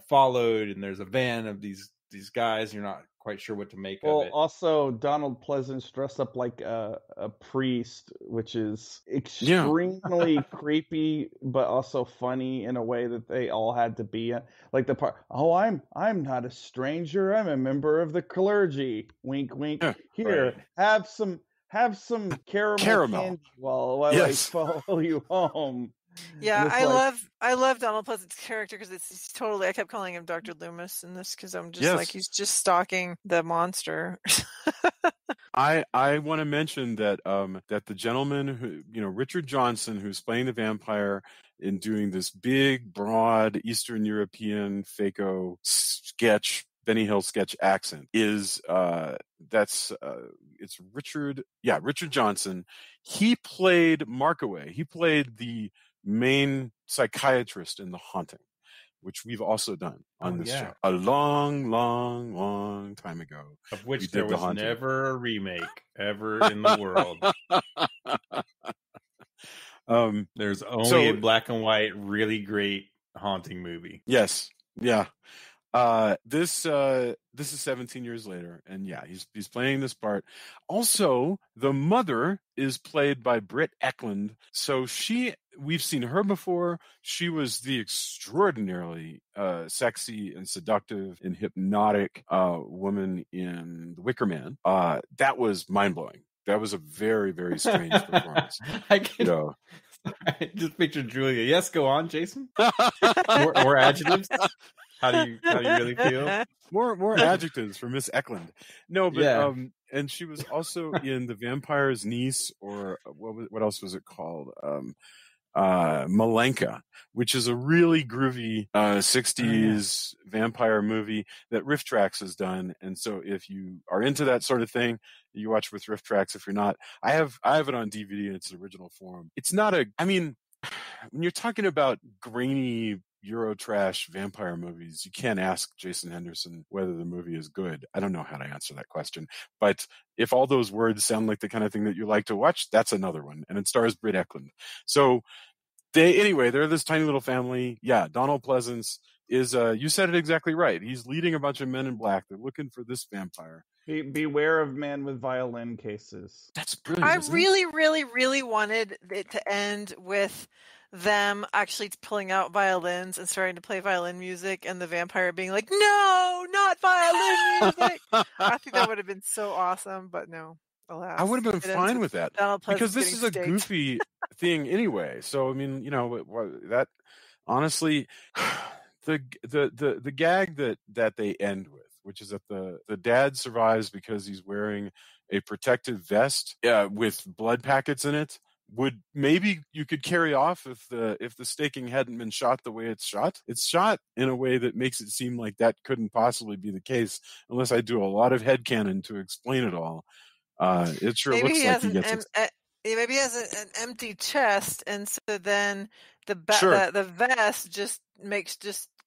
followed, and there's a van of these guys, you're not quite sure what to make of it. Also Donald Pleasance dressed up like a priest, which is extremely creepy, but also funny in a way that they all had to be. Like the part, oh, I'm not a stranger, I'm a member of the clergy. Wink, wink. Here, right. have some caramel candy while I follow you home. Yeah, I love Donald Pleasance's character, because it's totally, I kept calling him Dr. Loomis in this, because I'm just like, he's just stalking the monster. I want to mention that that the gentleman who, Richard Johnson, who's playing the vampire in doing this big, broad Eastern European Faco sketch, Benny Hill sketch accent, is it's Richard Johnson. He played Markaway. He played the main psychiatrist in The Haunting, which we've also done on this show a long, long, long time ago. Of which there was never a remake ever in the world. There's only a black and white, really great Haunting movie. Yes. Yeah. This is 17 years later, and he's playing this part. Also, the mother is played by Britt Eklund. So we've seen her before. She was the extraordinarily sexy and seductive and hypnotic woman in The Wicker Man. That was mind-blowing. That was a very, very strange performance. I just picture Julia. Yes, go on, Jason. More adjectives. How do you really feel? More adjectives for Miss Eklund. No, but and she was also in The Vampire's Niece, or what else was it called? Malenka, which is a really groovy 60s vampire movie that Riff Trax has done. And so if you are into that sort of thing, you watch with Riff Trax. If you're not, I have it on DVD in its original form. It's not when you're talking about grainy Eurotrash vampire movies, you can't ask Jason Henderson whether the movie is good. I don't know how to answer that question. But if all those words sound like the kind of thing that you like to watch, that's another one. And it stars Britt Eklund. So they're this tiny little family. Yeah, Donald Pleasance is, you said it exactly right. He's leading a bunch of men in black. They're looking for this vampire. Beware of men with violin cases. That's brilliant. I really, really, really wanted it to end with them actually pulling out violins and starting to play violin music, and the vampire being like, "No, not violin music." I think that would have been so awesome, but no. Alas, I would have been fine with that, because this is a staked. goofy thing anyway. So I mean, that honestly, the gag that they end with, which is that the dad survives because he's wearing a protective vest with blood packets in it, would maybe you could carry off if the staking hadn't been shot the way it's shot. It's shot in a way that makes it seem like that couldn't possibly be the case unless I do a lot of headcanon to explain it all. It sure maybe looks like he gets maybe he has an empty chest, and so then the vest just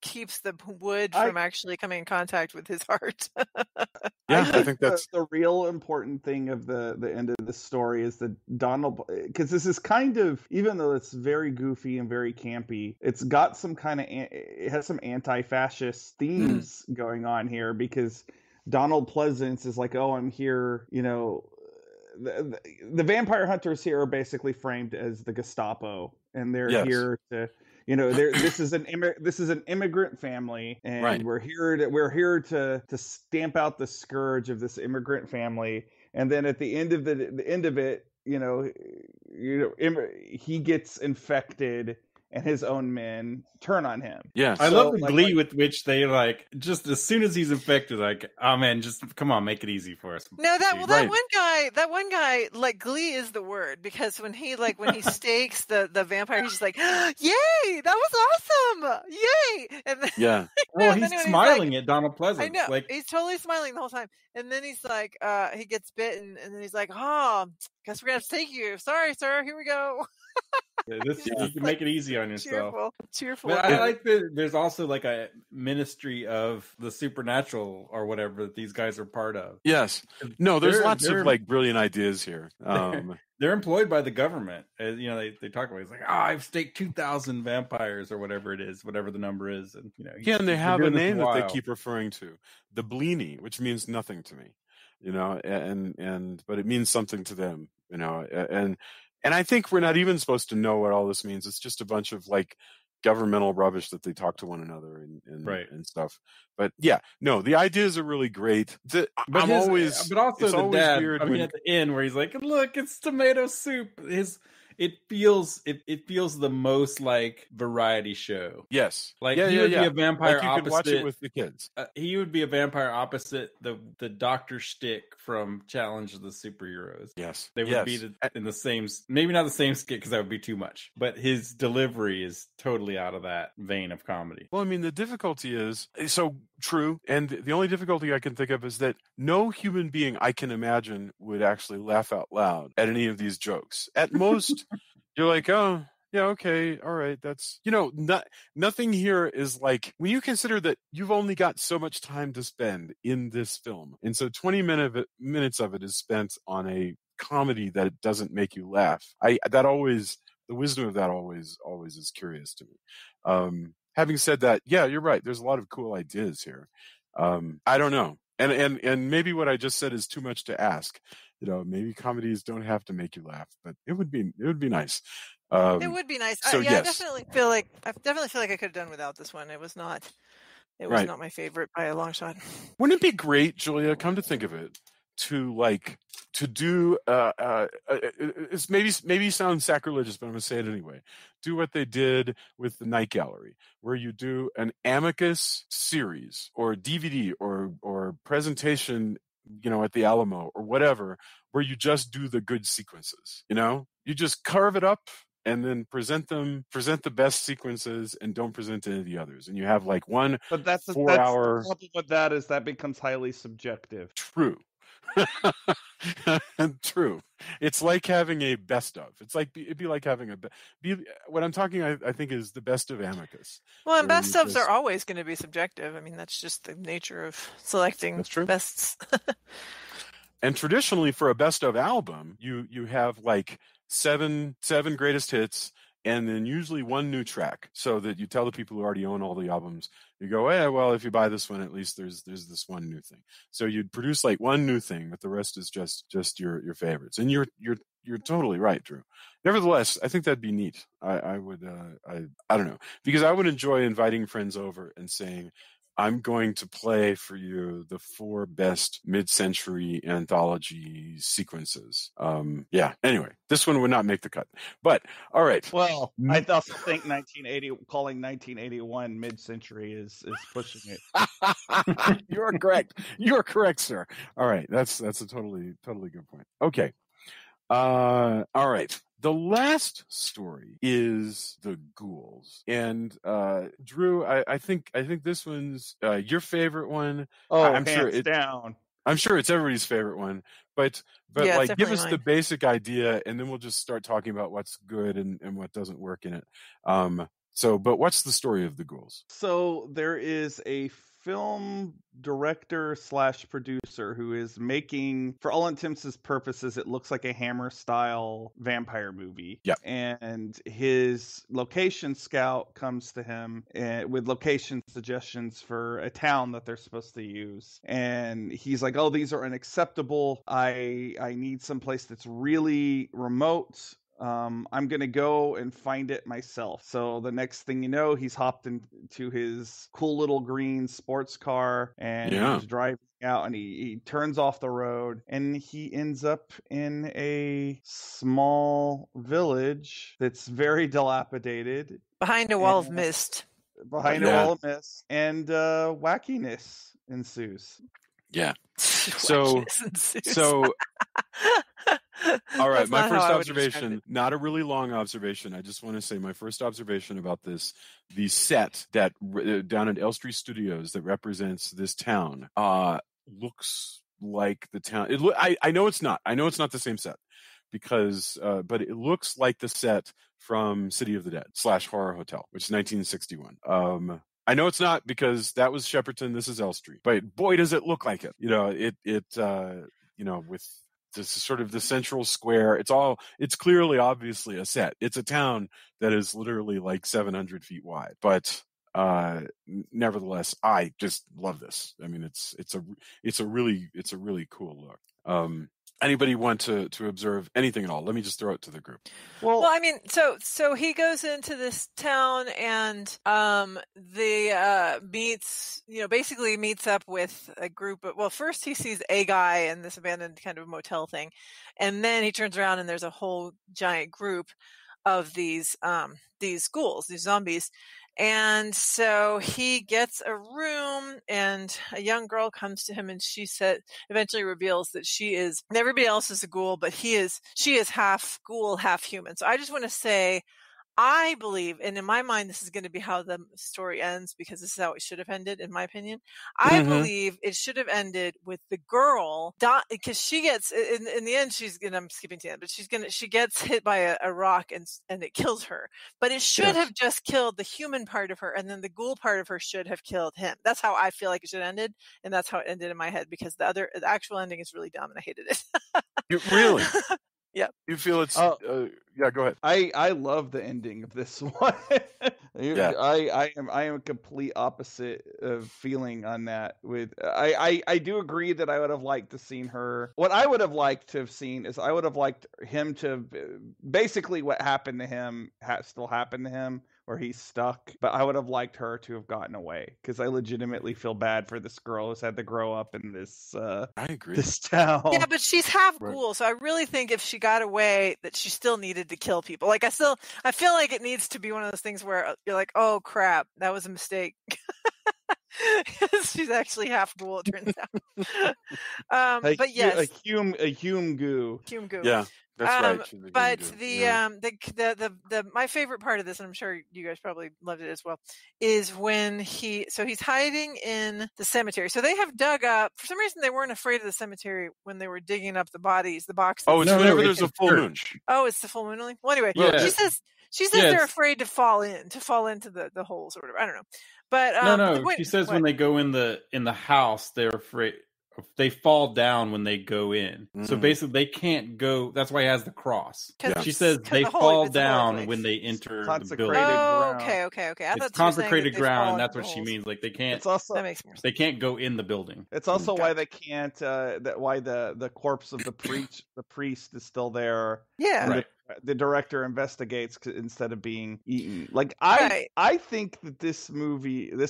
keeps the wood from actually coming in contact with his heart. Yeah, I think that's the real important thing of the end of the story is that Donald, because this is kind of, even though it's very goofy and very campy, it's got some kind of, it has some anti-fascist themes going on here, because Donald Pleasance is like, oh, I'm here, you know, the vampire hunters here are basically framed as the Gestapo, and they're here to, you know, this is an immigrant family, and we're here to stamp out the scourge of this immigrant family. And then at the end of it, you know, he gets infected, and his own men turn on him. Yes. I love the glee with which they just as soon as he's infected, like, oh man, just come on, make it easy for us. No, that one guy, like, glee is the word, because when he stakes the vampire, he's just like, yay, that was awesome, yay, and then, well, he's smiling at Donald Pleasance. I know, like, he's totally smiling the whole time, and then he's like, he gets bitten, and then he's like, oh, guess we're gonna have to take you. Sorry, sir. Here we go. You can make it easy on yourself. Cheerful. But I like that there's also like a ministry of the supernatural or whatever that these guys are part of. Yes. No, there's lots of like brilliant ideas here. They're employed by the government. You know, they talk about it. It's like, I've staked 2,000 vampires or whatever it is, whatever the number is. And, you know, and they have a name that they keep referring to, the Bleeny, which means nothing to me, you know, but it means something to them, you know, and I think we're not even supposed to know what all this means. It's just a bunch of like governmental rubbish that they talk to one another and stuff. But yeah, no, the ideas are really great. But also the dad. I mean, at the end where he's like, "Look, it's tomato soup." It feels the most like variety show. Yes, like he would be a vampire. Like you opposite, could watch it with the kids. He would be a vampire opposite the Dr. Stick from Challenge of the Superheroes. Yes, they would be in the same, maybe not the same skit because that would be too much. But his delivery is totally out of that vein of comedy. Well, I mean, the difficulty is so true, and the only difficulty I can think of is that no human being I can imagine would actually laugh out loud at any of these jokes. At most. You're like, oh, yeah, okay, all right. That's, you know, nothing here is like, when you consider that you've only got so much time to spend in this film, and so 20 minutes of it is spent on a comedy that doesn't make you laugh. The wisdom of that always is curious to me. Having said that, yeah, you're right. There's a lot of cool ideas here. I don't know. And maybe what I just said is too much to ask. You know, maybe comedies don't have to make you laugh, but it would be nice. It would be nice. So yes. I definitely feel like I could have done without this one. It was not not my favorite by a long shot. Wouldn't it be great, Julia, come to think of it, to do it's maybe sounds sacrilegious, but I'm gonna say it anyway. Do what they did with the Night Gallery, where you do an Amicus series or DVD or presentation, you know, at the Alamo or whatever, where you just do the good sequences. You know, you just carve it up and then present the best sequences, and don't present any of the others. And you have like one. But that's 4 hour. The problem with that is that becomes highly subjective. True. True. It's like having a best of. It'd be like having what I'm talking, I think, is the best of Amicus. Well, and best ofs are always going to be subjective. I mean, that's just the nature of selecting bests. And traditionally, for a best of album, you have like seven greatest hits, and then usually one new track, so that you tell the people who already own all the albums, you go, well, if you buy this one, at least there's this one new thing. So you'd produce like one new thing, but the rest is just your favorites. And you're totally right, Drew. Nevertheless, I think that'd be neat. I would I don't know, because I would enjoy inviting friends over and saying, I'm going to play for you the 4 best mid-century anthology sequences. Anyway, this one would not make the cut. But, all right. Well, I also think calling 1981 mid-century is pushing it. You are correct. You are correct, sir. All right. That's a totally good point. Okay. All right. The last story is the ghouls, and Drew, I think this one's your favorite one. Oh, I'm sure it's down. I'm sure it's everybody's favorite one, but yeah, like, give us mine. the basic idea, and then we'll just start talking about what's good and what doesn't work in it. But what's the story of the ghouls? So there is a film director / producer who is making, for all intents and purposes, it looks like a Hammer style vampire movie. Yeah. And his location scout comes to him with location suggestions for a town that they're supposed to use. And he's like, oh, these are unacceptable. I need someplace that's really remote. I'm going to go and find it myself. So the next thing you know, he's hopped into his cool little green sports car and he's driving out, and he turns off the road and he ends up in a small village that's very dilapidated. Behind a wall of mist. Behind a wall of mist. And wackiness ensues. Yeah. So all right, my first observation, not a really long observation. I just want to say my first observation about the set that down at Elstree Studios that represents this town looks like the town. I know it's not. I know it's not the same set because, but it looks like the set from City of the Dead / Horror Hotel, which is 1961. I know it's not because that was Shepperton. This is Elstree, but boy, does it look like it. You know, with this sort of the central square. It's clearly, obviously a set. It's a town that is literally like 700 feet wide, but nevertheless, I just love this. I mean, it's a really cool look. Anybody want to observe anything at all? Let me just throw it to the group. Well, I mean, so he goes into this town and basically meets up with a group of, well, first he sees a guy in this abandoned kind of motel thing, and then he turns around and there's a whole giant group of these ghouls, these zombies. And so he gets a room and a young girl comes to him and she eventually reveals that everybody else is a ghoul, but she is half ghoul, half human. So I just want to say, I believe, and in my mind, this is going to be how the story ends because this is how it should have ended, in my opinion. I believe it should have ended with the girl, because she gets, in the end, I'm skipping to the end, but she gets hit by a rock and it kills her. But it should have just killed the human part of her, and then the ghoul part of her should have killed him. That's how I feel like it should have ended, and that's how it ended in my head because the actual ending is really dumb and I hated it. You really? Yeah. You feel it's yeah, go ahead. I love the ending of this one. I am a complete opposite of feeling on that. I do agree that I would have liked to seen her. What I would have liked to have seen is I would have liked him to basically what happened to him still happened to him, where he's stuck. But I would have liked her to have gotten away because I legitimately feel bad for this girl who's had to grow up in this. I agree. This town. Yeah, but she's half ghoul, so I really think if she got away, that she still needed to kill people. Like I feel like it needs to be one of those things where you're like, oh crap, that was a mistake. She's actually half ghoul, it turns out. But yes, a Hume goo. Hume goo. Yeah. That's right. But the my favorite part of this, and I'm sure you guys probably loved it as well, is when he's hiding in the cemetery. So they have dug up, for some reason they weren't afraid of the cemetery when they were digging up the bodies, the boxes. Oh, it's whenever there's a full moon. Oh, it's the full moon only? Well, anyway, she says they're afraid to fall into the holes or whatever. I don't know. But she says when they go in the house, they're afraid. They fall down when they go in. Mm-hmm. So basically they can't go. That's why he has the cross. Yeah. She says they fall down when they enter the building. Oh, okay. It's consecrated ground, and that's what she means. Like they can't. It's also, that makes more sense. They can't go in the building. It's also why they can't. Why the corpse of the priest is still there. Yeah. Right. The director investigates instead of being eaten. Like I think that this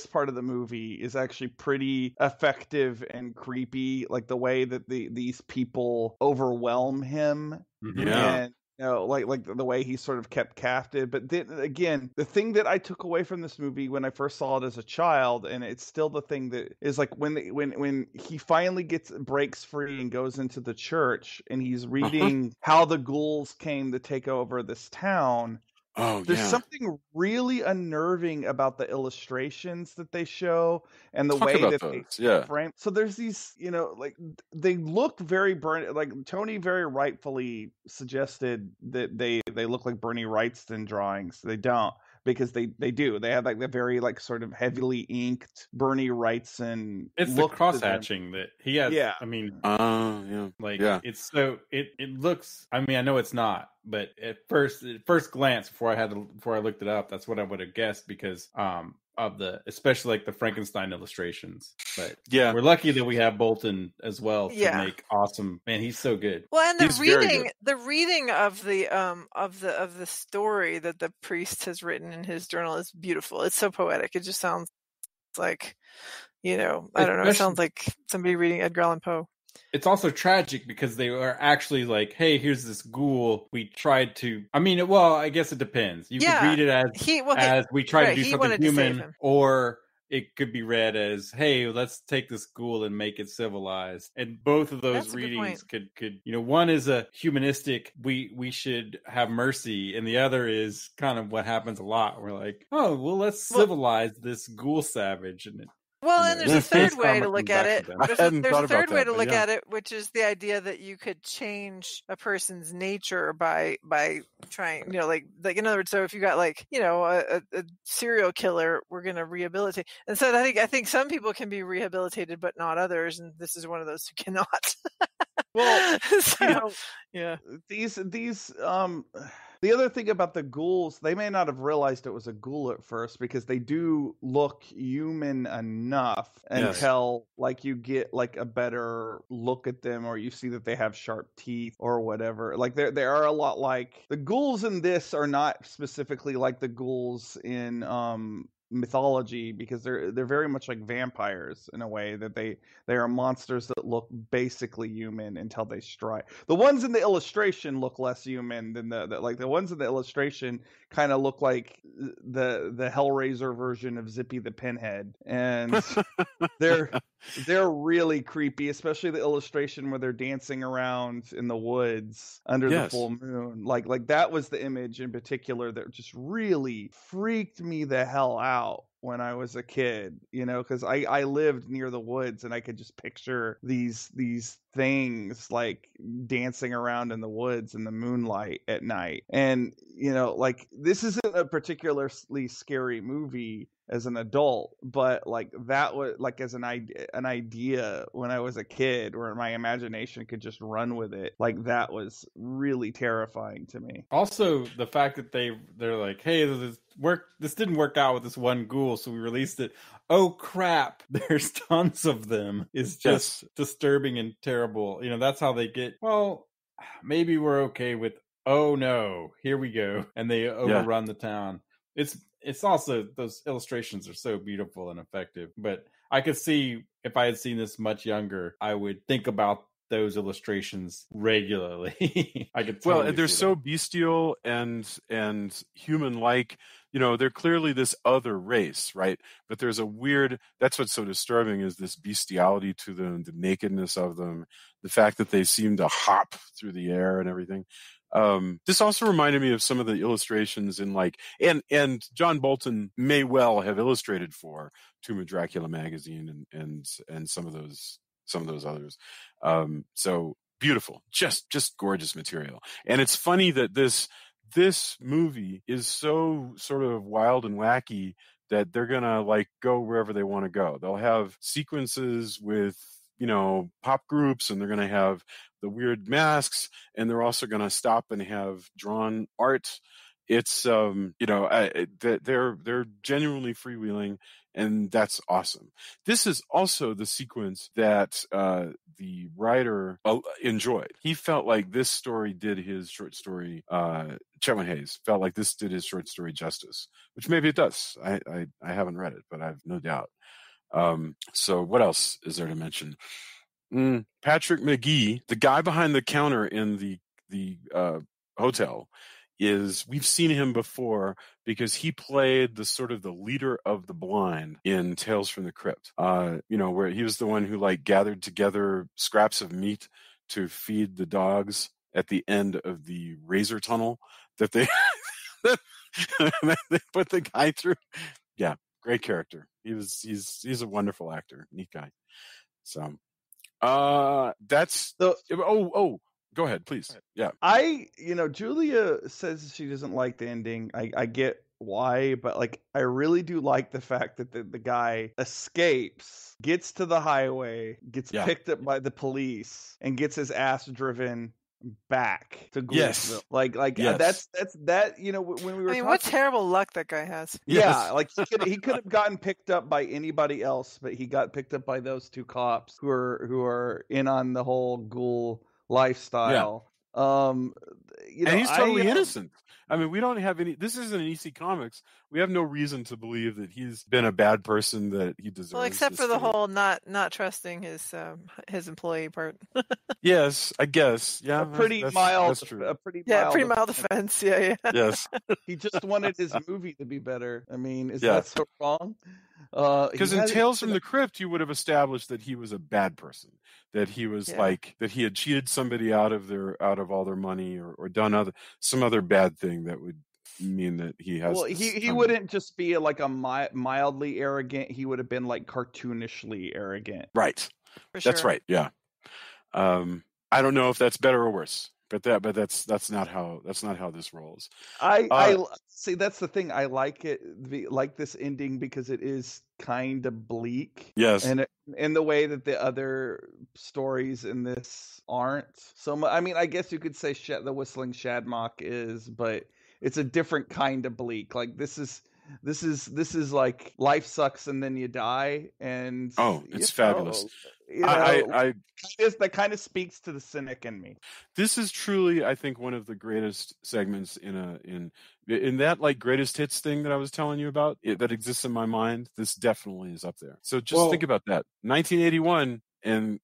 part of the movie is actually pretty effective and creepy. Like the way that these people overwhelm him. Yeah. And like the way he sort of kept captive. But then again, the thing that I took away from this movie when I first saw it as a child, and it's still the thing that is like when he finally breaks free and goes into the church and he's reading how the ghouls came to take over this town. Oh, There's something really unnerving about the illustrations that they show and the way that they frame. So there's these, like they look very like Tony very rightfully suggested that they look like Bernie Wrightston drawings. They don't. because they do. They have like the very like sort of heavily inked Bernie Wrightson. It's the cross hatching that he has. Yeah. I mean, yeah. like Yeah. it's so it looks. I mean, I know it's not, but at first glance, before I looked it up, that's what I would have guessed because of the, especially like the Frankenstein illustrations. But Yeah. we're lucky that we have Bolton as well to Yeah. make awesome. Man, he's so good. Well, and He's very the reading of the story that the priest has written in his journal is beautiful. It's so poetic. It just sounds like, I don't know. It sounds like somebody reading Edgar Allan Poe. It's also tragic because they are actually like, hey, here's this ghoul. We tried to, I mean, well, I guess it depends. You could read it as we try to do something human, or it could be read as, hey, let's take this ghoul and make it civilized. And both of those readings could, one is a humanistic, we should have mercy. And the other is kind of what happens a lot. We're like, oh, well, let's civilize this ghoul savage. And and there's a third way to look at it. There's a third way to look at it, which is the idea that you could change a person's nature by trying, like in other words, so if you got a serial killer, we're going to rehabilitate. And so I think some people can be rehabilitated, but not others. And this is one of those who cannot. Well, so, these the other thing about the ghouls, they may not have realized it was a ghoul at first because they do look human enough until like you get like a better look at them, or you see that they have sharp teeth or whatever. Like they are a lot like the ghouls in this are not specifically like the ghouls in mythology, because they're very much like vampires in a way that they are monsters that look basically human until they strike. The ones in the illustration look less human than the ones in the illustration kind of look like the Hellraiser version of Zippy the Pinhead, and they're really creepy, especially the illustration where they're dancing around in the woods under the full moon. Like that was the image in particular that just really freaked me the hell out when I was a kid, because I lived near the woods and I could just picture these things like dancing around in the woods in the moonlight at night. And, like this isn't a particularly scary movie as an adult, but like that was like as an idea when I was a kid, where my imagination could just run with it. Like that was really terrifying to me. Also, the fact that they're like, hey, this didn't work out with this one ghoul, so we released it. Oh crap, there's tons of them, is just disturbing and terrible. That's how they get, well, maybe we're okay with, oh no, here we go, and they overrun the town. It's also, those illustrations are so beautiful and effective. But I could see, if I had seen this much younger, I would think about those illustrations regularly. I could totally they're so bestial and human-like. They're clearly this other race, right? But there's a weird, that's what's so disturbing, is this bestiality to them, the nakedness of them, the fact that they seem to hop through the air and everything. This also reminded me of some of the illustrations in and John Bolton may well have illustrated for Tomb of Dracula magazine and some of those others. So beautiful, just gorgeous material. And it's funny that this movie is so sort of wild and wacky that they're gonna go wherever they want to go. They'll have sequences with pop groups, and they're going to have the weird masks, and they're also going to stop and have drawn art. It's they're genuinely freewheeling, and that's awesome. This is also the sequence that the writer enjoyed. He felt like this story did his short story. Chetwin Hayes felt like this did his short story justice, which maybe it does. I haven't read it, but I've no doubt. So what else is there to mention? Patrick McGee, the guy behind the counter in the hotel, we've seen him before because he played the sort of the leader of the blind in Tales from the Crypt. Where he was the one who gathered together scraps of meat to feed the dogs at the end of the razor tunnel that they they put the guy through. Yeah. Great character. He's a wonderful actor. Neat guy. So, that's the. Go ahead, please. Yeah. Julia says she doesn't like the ending. I get why, but like I really do like the fact that the guy escapes, gets to the highway, gets picked up by the police, and gets his ass driven back to Goulsville. Yes. Like Yes. that's that, you know, when we were talking, what terrible luck that guy has. yeah, like he could have gotten picked up by anybody else, but he got picked up by those two cops who are in on the whole ghoul lifestyle. You know, and he's totally innocent. I mean, we don't have any. This isn't an EC Comics. We have no reason to believe that he's been a bad person, that he deserves. Well, except for the whole not trusting his employee part. Yes, I guess. Yeah, a pretty mild offense. Yeah. Yes. He just wanted his movie to be better. I mean, is that so wrong? Because in Tales from the Crypt, you would have established that he was a bad person, that he was like that he had cheated somebody out of all their money, or done some other bad thing that would mean that he has. Well, he wouldn't just be like a mildly arrogant. He would have been like cartoonishly arrogant. Right. For sure. That's right. Yeah. I don't know if that's better or worse, but that's not how this rolls. I see. That's the thing. I like this ending because it is kind of bleak. Yes. And in the way that the other stories in this aren't. So I mean, I guess you could say the Whistling Shadmock is, but it's a different kind of bleak. Like this is like life sucks and then you die, and it's fabulous. That kind of speaks to the cynic in me. This is truly, I think, one of the greatest segments in that like greatest hits thing that I was telling you about that exists in my mind. This definitely is up there. So just think about that. 1981. And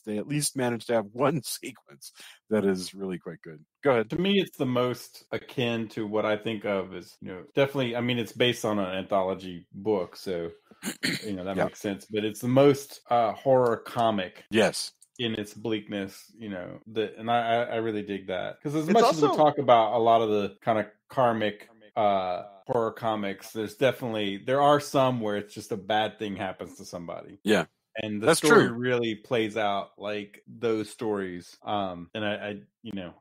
they at least managed to have one sequence that is really quite good. Go ahead. To me, it's the most akin to what I think of as, definitely, I mean, it's based on an anthology book, so, that makes sense. But it's the most horror comic. Yes. In its bleakness, and I really dig that. Because as much as we talk about a lot of the kind of karmic horror comics, there are some where it's just a bad thing happens to somebody. Yeah. And the story really plays out like those stories. And I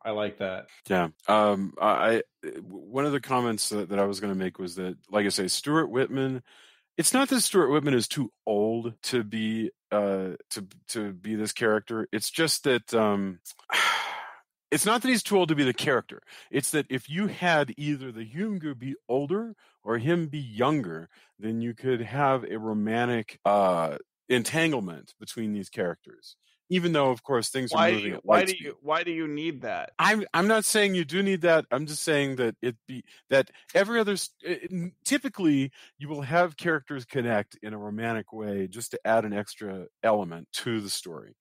like that. Yeah. One of the comments that I was going to make was that, like I say, Stuart Whitman, it's not that Stuart Whitman is too old to be this character. It's just that it's not that he's too old to be the character. It's that if you had either the Humger be older or him be younger, then you could have a romantic entanglement between these characters, even though of course things are moving at light speed. Why do you need that? I'm not saying you do need that. I'm just saying that every other typically you will have characters connect in a romantic way just to add an extra element to the story,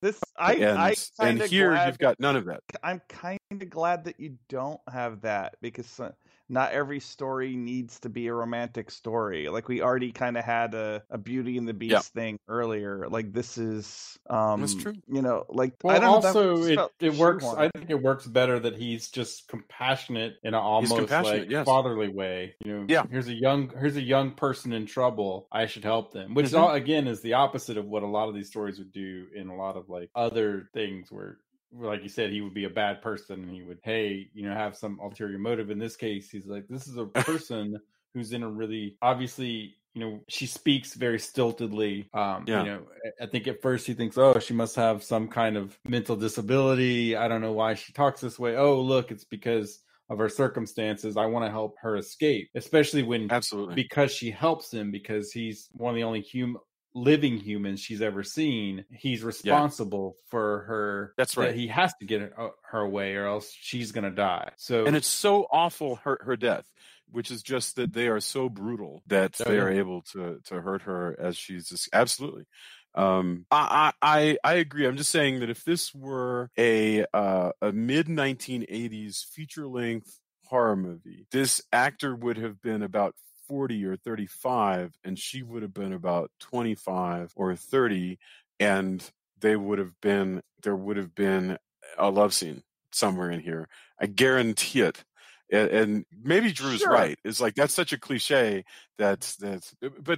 this and here you've got none of that. I'm kind of glad that you don't have that, because not every story needs to be a romantic story. Like we already kind of had a Beauty and the Beast thing earlier. Like this is, that's true. Like well, I don't know. It works. I think it works better that he's just compassionate in an almost fatherly way. Here's a young person in trouble. I should help them. Which again is the opposite of what a lot of these stories would do in a lot of like other things where, like you said, he would be a bad person and he would, have some ulterior motive. In this case, he's like, this is a person who's in a really, obviously, she speaks very stiltedly. I think at first he thinks, oh, she must have some kind of mental disability. I don't know why she talks this way. Oh, look, it's because of her circumstances. I want to help her escape, especially because she helps him, because he's one of the only living humans she's ever seen. He's responsible for her. That's right. That he has to get her away or else she's gonna die. And it's so awful, her death, which is just that they are so brutal that they are able to hurt her as she's just absolutely. I agree. I'm just saying that if this were a mid 1980s feature length horror movie, this actor would have been about 40 or 35 and she would have been about 25 or 30, and there would have been a love scene somewhere in here. I guarantee it. And maybe Drew's right. It's like, that's such a cliche but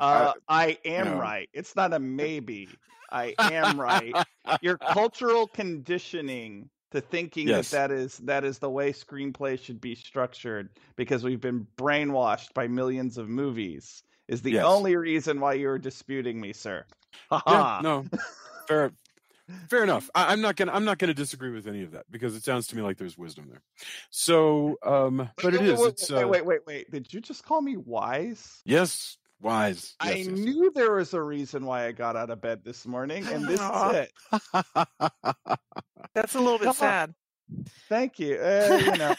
I am right. It's not a maybe. I am right. Your cultural conditioning to thinking Yes. that is the way screenplay should be structured, because we've been brainwashed by millions of movies, is the Yes. only reason why you're disputing me, sir. Ha Yeah, ha. no, fair enough. I'm not gonna disagree with any of that, because it sounds to me like there's wisdom there. So, but it is. It's Wait. Did you just call me wise? yes, wise. Yes, I yes. knew there was a reason why I got out of bed this morning, and this Aw. is it. That's a little bit sad. Thank you. You know,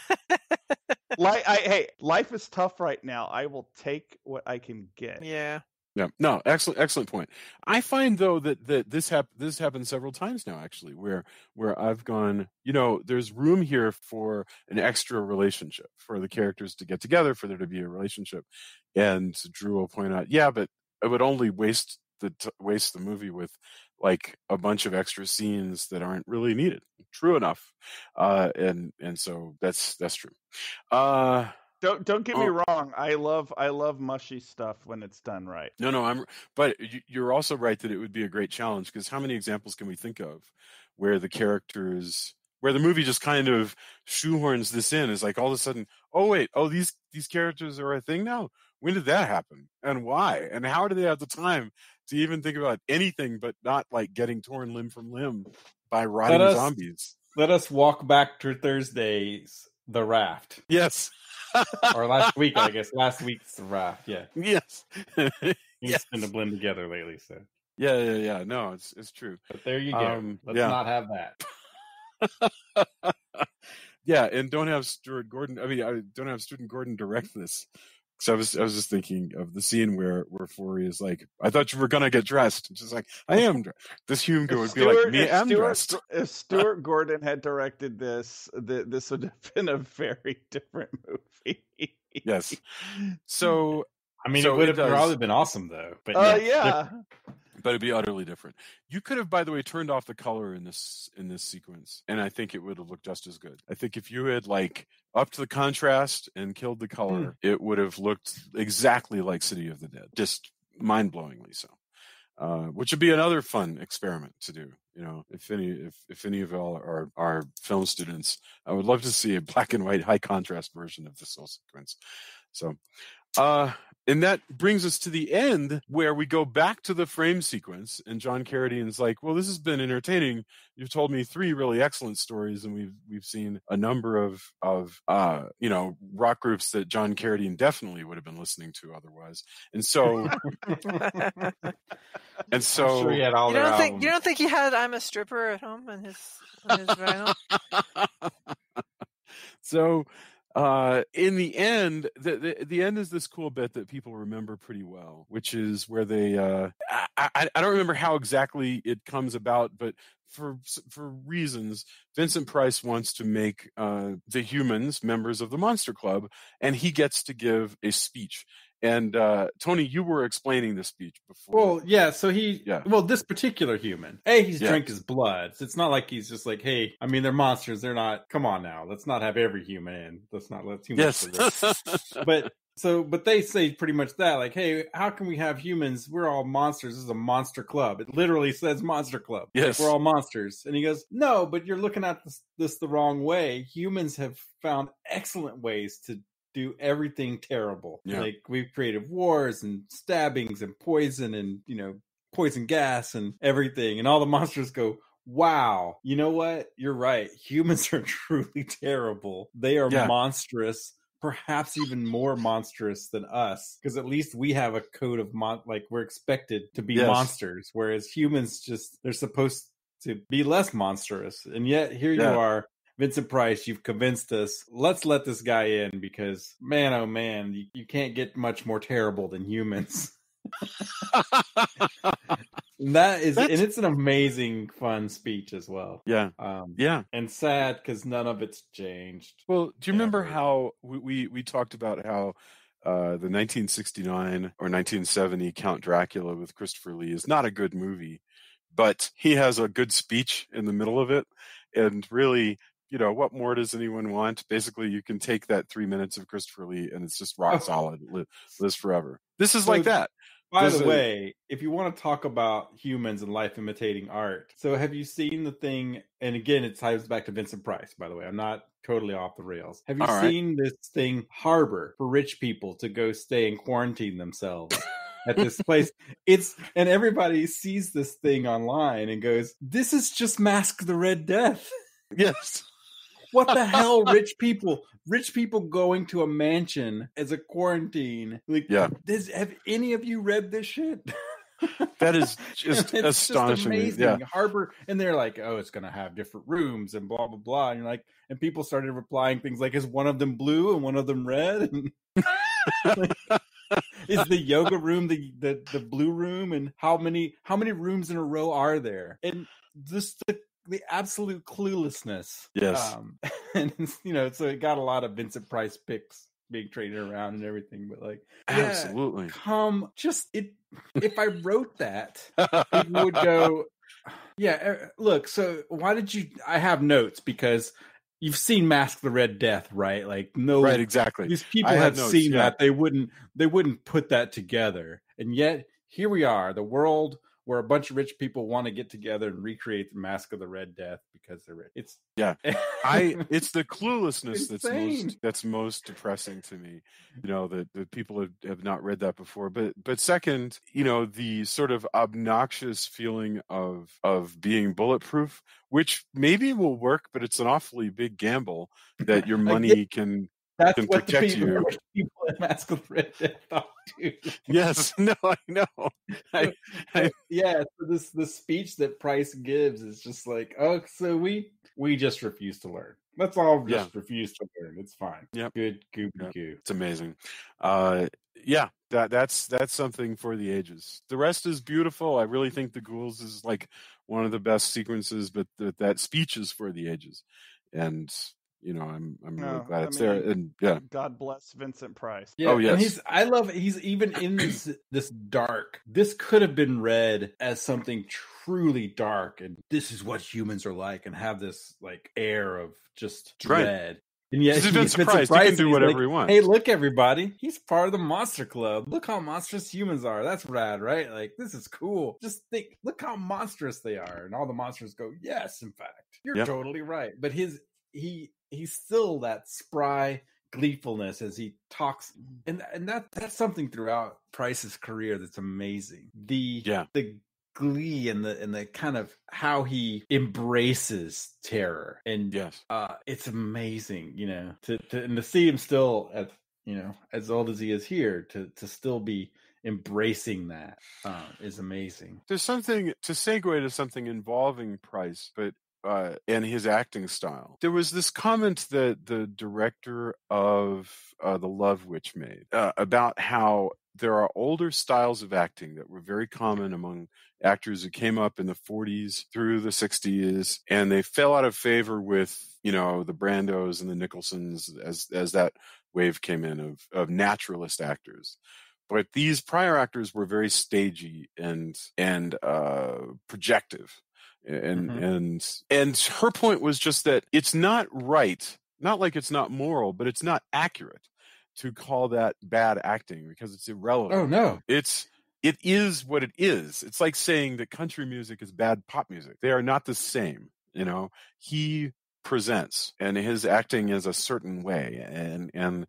life is tough right now. I will take what I can get. Yeah. Yeah, no, excellent point. I find though that this happened several times now, actually, where I've gone, there's room here for an extra relationship, for the characters to get together, for there to be a relationship, and Drew will point out, yeah, but it would only waste the movie with like a bunch of extra scenes that aren't really needed. True enough, and so that's true. Don't get me wrong. I love mushy stuff when it's done right. No, but you're also right that it would be a great challenge, because how many examples can we think of where where the movie just kind of shoehorns this in, is like all of a sudden, these characters are a thing now? When did that happen? And why? And how do they have the time to even think about anything but not like getting torn limb from limb by rotting zombies? Let us walk back to Thursday's The Raft. Yes. Or last week, I guess. Last week's The Raft, yeah. Yes. It's been to blend together lately, so. Yeah. No, it's true. But there you go. Let's not have that. Yeah, and don't have Stuart Gordon. I don't have Stuart Gordon direct this. So I was just thinking of the scene where Forey is like, I thought you were gonna get dressed. And she's like, I am dressed. This Hugo would be like, me, I'm dressed. If Stuart Gordon had directed this would have been a very different movie. Yes. So it would have probably been awesome though. But yeah. But it'd be utterly different. You could have, by the way, turned off the color in this sequence, and I think it would have looked just as good. I think if you had like upped the contrast and killed the color, it would have looked exactly like City of the Dead, just mind-blowingly so. Which would be another fun experiment to do. If any of y'all are film students, I would love to see a black and white high contrast version of this whole sequence. So, and that brings us to the end, where we go back to the frame sequence, and John Carradine's like, well, this has been entertaining. You've told me 3 really excellent stories, and we've seen a number of rock groups that John Carradine definitely would have been listening to otherwise. And so I'm sure he had all their albums. You don't think he had I'm a Stripper at home on his vinyl? So in the end, the end is this cool bit that people remember pretty well, which is where they I don't remember how exactly it comes about, but for reasons, Vincent Price wants to make the humans members of the Monster Club, and he gets to give a speech. And Tony, you were explaining the speech before. Well, yeah. So this particular human, he's drank his blood. So it's not like he's just like, hey, they're monsters. They're not. Come on now, let's not have every human in. Let's not let too much. Yes. But they say pretty much that, like, hey, how can we have humans? We're all monsters. This is a monster club. It literally says Monster Club. Yes, we're all monsters. And he goes, no, but you're looking at this the wrong way. Humans have found excellent ways to do everything terrible. Yeah. Like, we've created wars and stabbings and poison and poison gas and everything, and all the monsters go, wow, you know what, you're right, humans are truly terrible. They are monstrous, perhaps even more monstrous than us, because at least we have a code of we're expected to be monsters, whereas humans they're supposed to be less monstrous. And yet here you are, Vincent Price, you've convinced us. Let's let this guy in, because, man, oh man, you can't get much more terrible than humans. And it's an amazing, fun speech as well. Yeah. And sad because none of it's changed. Well, do you remember how we talked about how the 1969 or 1970 Count Dracula with Christopher Lee is not a good movie, but he has a good speech in the middle of it, and really, what more does anyone want? Basically, you can take that 3 minutes of Christopher Lee, and it's just rock solid. Lives forever. This is like that. By the way, if you want to talk about humans and life imitating art, so have you seen the thing? And again, it ties back to Vincent Price, by the way. I'm not totally off the rails. Have you seen this thing, Harbor, for rich people to go stay and quarantine themselves at this place? And everybody sees this thing online and goes, this is just Mask the Red Death. Yes. What the hell, rich people going to a mansion as a quarantine. Like, have any of you read this shit? That is just astonishing. Just amazing. Harbor, and they're like, oh, it's going to have different rooms and blah, blah, blah. And you're like, and people started replying things like, is one of them blue and one of them red? And is the yoga room the blue room? And how many rooms in a row are there? And just the absolute cluelessness. Yes. And so it got a lot of Vincent Price picks being traded around and everything, but like, absolutely. If I wrote that, people would go, look, so why did you, I have notes because you've seen Mask the Red Death, right? Like, no, right, exactly. These people have seen that. They wouldn't put that together. And yet here we are, the world where a bunch of rich people want to get together and recreate the Mask of the Red Death because they're rich. It's the cluelessness that's most depressing to me. That people have not read that before. But second, the sort of obnoxious feeling of being bulletproof, which maybe will work, but it's an awfully big gamble that your money can protect you. People in Mask of the Red Death thought too. Yes, no, I know. So the speech that Price gives is just like, oh, so we just refuse to learn. Let's all just refuse to learn. It's fine. Yeah, good goo. It's amazing. That's something for the ages. The rest is beautiful. I really think the Ghouls is like one of the best sequences, but that speech is for the ages, and. I'm really glad it's there. And God bless Vincent Price. Yeah, yes. And he's even in this dark. This could have been read as something truly dark, and this is what humans are like, and have this like air of just dread. And yet, Vincent Price, he can do whatever he wants. Hey, look, everybody, he's part of the Monster Club. Look how monstrous humans are. That's rad, right? Like, this is cool. Just think, look how monstrous they are, and all the monsters go, yes, in fact, you're totally right. But he's still that spry gleefulness as he talks, and that's something throughout Price's career that's amazing. The glee and the kind of how he embraces terror, and it's amazing, to see him still at as old as he is here to still be embracing that is amazing. There's something to segue to something involving Price, but and his acting style. There was this comment that the director of The Love Witch made about how there are older styles of acting that were very common among actors who came up in the 40s through the 60s, and they fell out of favor with, the Brandos and the Nicholsons as that wave came in of naturalist actors. But these prior actors were very stagey and projective. And her point was just that it's not right, not like it's not moral, but it's not accurate to call that bad acting because it's irrelevant. Oh no. It is what it is. It's like saying that country music is bad pop music. They are not the same. He presents, and his acting is a certain way, and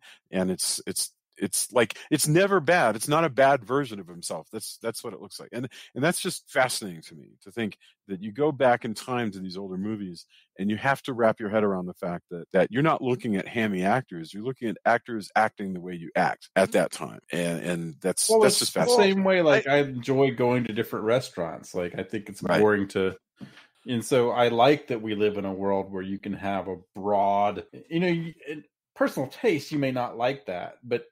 it's like, it's never bad. It's not a bad version of himself. That's what it looks like. And that's just fascinating to me, to think that you go back in time to these older movies and you have to wrap your head around the fact that you're not looking at hammy actors. You're looking at actors acting the way you act at that time. And that's just fascinating. The same way, like, I enjoy going to different restaurants. Like, I think it's boring to, and so I like that we live in a world where you can have a broad, personal taste. You may not like that, but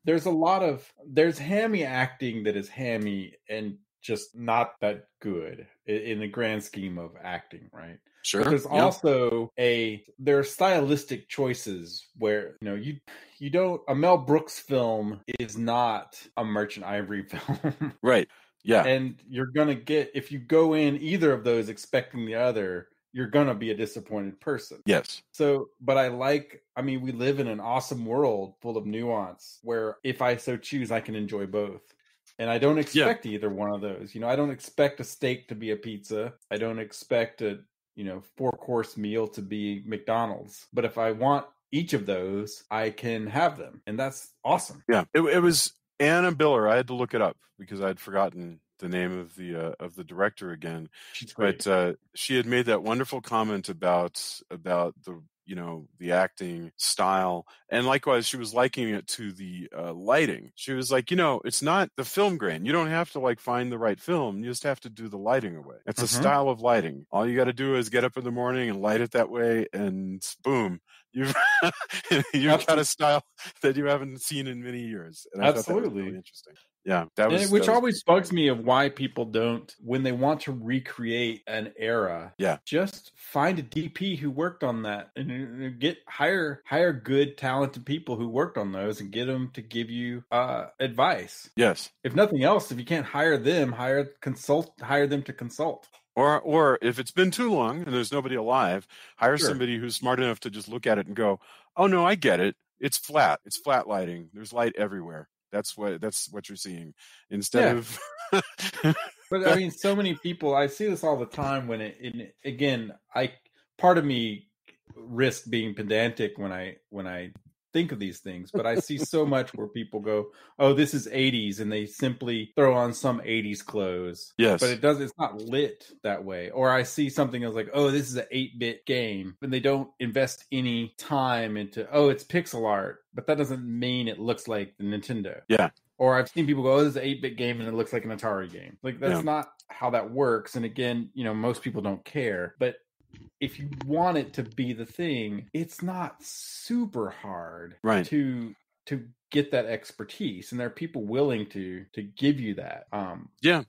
there's hammy acting that is hammy and just not that good in the grand scheme of acting, right? Sure. But there's also there are stylistic choices where you don't, a Mel Brooks film is not a Merchant Ivory film. Right. Yeah. And you're gonna get, if you go in either of those expecting the other, you're going to be a disappointed person. Yes. So, but we live in an awesome world full of nuance where if I so choose, I can enjoy both. And I don't expect either one of those. I don't expect a steak to be a pizza. I don't expect a 4-course meal to be McDonald's. But if I want each of those, I can have them, and that's awesome. Yeah, it was Anna Biller. I had to look it up because I'd forgotten the name of the director again. She's great. But she had made that wonderful comment about the the acting style, and likewise she was likening it to the lighting. She was like, it's not the film grain. You don't have to find the right film. You just have to do the lighting away. It's a style of lighting. All you got to do is get up in the morning and light it that way, and boom, you've got a style that you haven't seen in many years. And I thought that was really interesting. Yeah, which always bugs me of why people don't, when they want to recreate an era. Yeah, just find a DP who worked on that, and hire good, talented people who worked on those, and get them to give you advice. Yes, if nothing else, if you can't hire them, hire them to consult. Or if it's been too long and there's nobody alive, hire somebody who's smart enough to just look at it and go, "Oh no, I get it. It's flat. It's flat lighting. There's light everywhere. That's what you're seeing." Instead of But I mean, so many people, I see this all the time when part of me risk being pedantic when I think of these things, but I see so much where people go, "Oh, this is 80s," and they simply throw on some 80s clothes. Yes. But it's not lit that way. Or I see something that's like, "Oh, this is an 8-bit game," and they don't invest any time into, "Oh, it's pixel art," but that doesn't mean it looks like the Nintendo. Yeah. Or I've seen people go, "Oh, this is an 8-bit game and it looks like an Atari game." That's not how that works. And again, most people don't care. But if you want it to be the thing, it's not super hard to get that expertise, and there are people willing to give you that.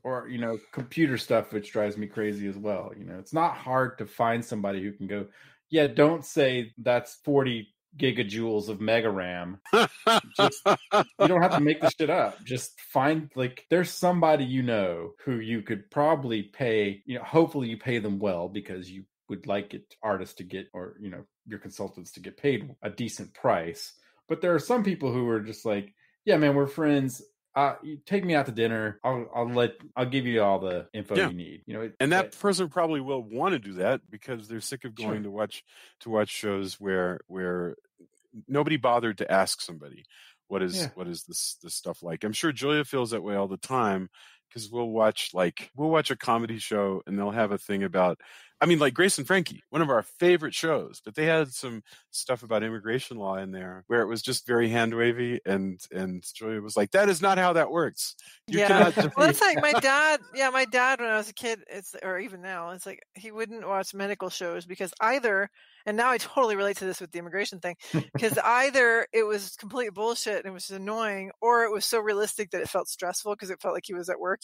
Or computer stuff, which drives me crazy as well. It's not hard to find somebody who can go, "Yeah, don't say that's 40 gigajoules of mega RAM." You don't have to make this shit up. Just find, there's somebody who you could probably pay. Hopefully you pay them well, because you would like artists to get, or your consultants to get paid a decent price. But there are some people who are just like, "Yeah, man, we're friends. You take me out to dinner. I'll give you all the info you need." And that person probably will want to do that because they're sick of going to watch shows where nobody bothered to ask somebody what is this stuff like. I'm sure Julia feels that way all the time, because we'll watch a comedy show and they'll have a thing about, like Grace and Frankie, one of our favorite shows, but they had some stuff about immigration law in there where it was just very hand wavy, and Julia was like, "That is not how that works." Well, it's like my dad. Yeah, my dad, when I was a kid, or even now, it's like he wouldn't watch medical shows because either, and now I totally relate to this with the immigration thing, because either it was complete bullshit and it was annoying, or it was so realistic that it felt stressful because it felt like he was at work,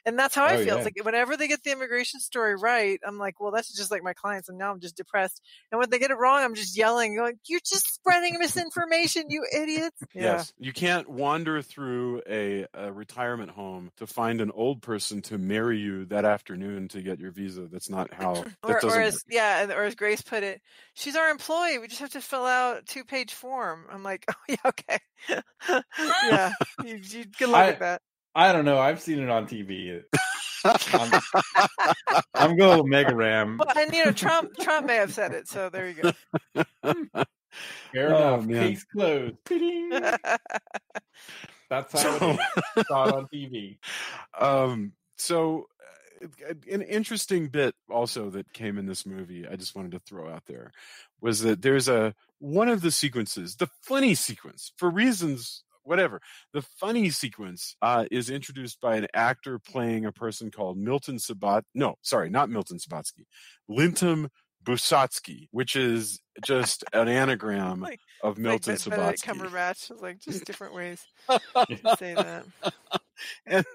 and that's how I feel. It's like whenever they get the immigration story right, I'm like, well, that's just like my clients, and now I'm just depressed. And when they get it wrong, I'm just yelling, going, "You're just spreading misinformation, you idiots." Yes, you can't wander through a retirement home to find an old person to marry you that afternoon to get your visa. That's not how. Or as Grace put it, "She's our employee. We just have to fill out a 2-page form." I'm like, "Oh yeah, okay." Yeah, you can look at that. I don't know. I've seen it on TV. I'm going with Mega Ram. Well, and Trump may have said it, so there you go. Fair enough. Case closed. That's how it is. Saw it on TV. So an interesting bit also that came in this movie, I just wanted to throw out there, was that there's one of the sequences, the funny sequence, for reasons whatever. The funny sequence is introduced by an actor playing a person called Milton Subotsky. No, sorry, not Milton Subotsky. Linton Subotsky, which is just an anagram of Milton Subotsky. Cumberbatch, just different ways to say that.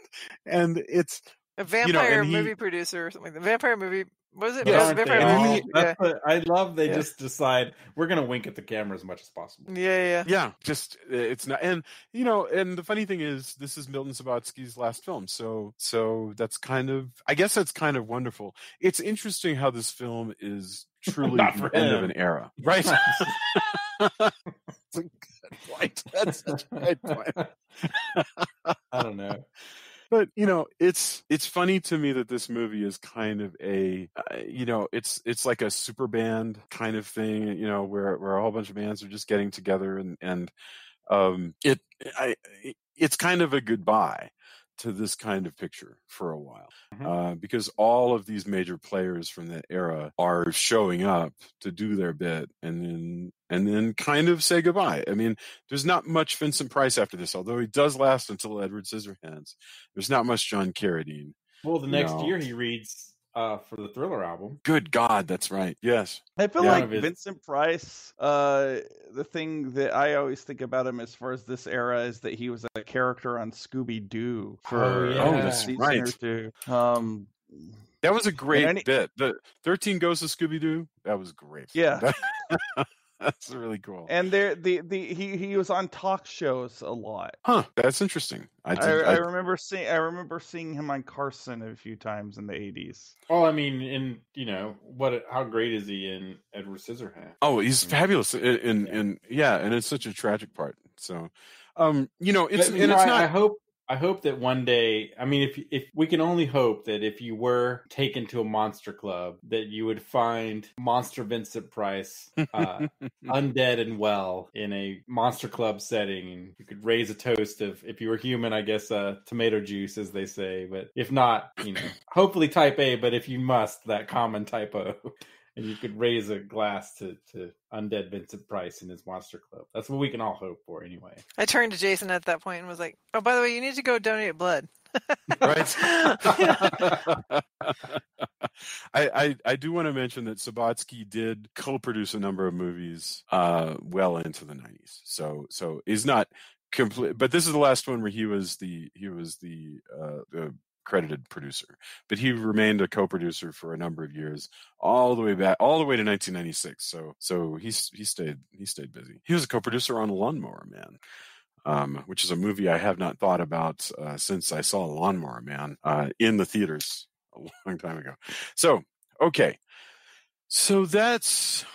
And it's a vampire movie producer or something. The vampire movie. Was it? Yes, vampire movie? I love they just decide we're going to wink at the camera as much as possible. Yeah. Just it's not, and and the funny thing is, this is Milton Subotsky's last film, so that's kind of, I guess that's kind of wonderful. It's interesting how this film is truly the end of an era, right? a good point. That's such a good point. I don't know. But it's funny to me that this movie is kind of a it's like a super band kind of thing, where a whole bunch of bands are just getting together, and it's kind of a goodbye to this kind of picture for a while, because all of these major players from that era are showing up to do their bit and then kind of say goodbye. I mean, there's not much Vincent Price after this, although he does last until Edward Scissorhands. There's not much John Carradine. Well, the next year he reads for the Thriller album. Good God, that's right. Yes. I feel like Vincent Price, the thing that I always think about him as far as this era is that he was a character on Scooby-Doo for that's season right. or two. That was a great bit. The 13 Ghosts of Scooby-Doo, that was great. Yeah. That's really cool. And he was on talk shows a lot. Huh, that's interesting. I remember seeing him on Carson a few times in the 80s. Oh, I mean, how great is he in Edward Scissorhands? Oh, he's fabulous and it's such a tragic part. So, I hope that one day, I mean, if we can only hope that if you were taken to a monster club, that you would find Monster Vincent Price undead and well in a monster club setting, and you could raise a toast of, if you were human, I guess, tomato juice, as they say, but if not, hopefully type A, but if you must, that common type O. And you could raise a glass to undead Vincent Price in his monster club. That's what we can all hope for, anyway. I turned to Jason at that point and was like, "Oh, by the way, you need to go donate blood." Right. I do want to mention that Subotsky did co-produce a number of movies well into the 90s. So he's not complete, but this is the last one where he was the credited producer, but he remained a co-producer for a number of years, all the way to 1996. So he stayed busy. He was a co-producer on Lawnmower Man, which is a movie I have not thought about since I saw Lawnmower Man in the theaters a long time ago. So okay, so that's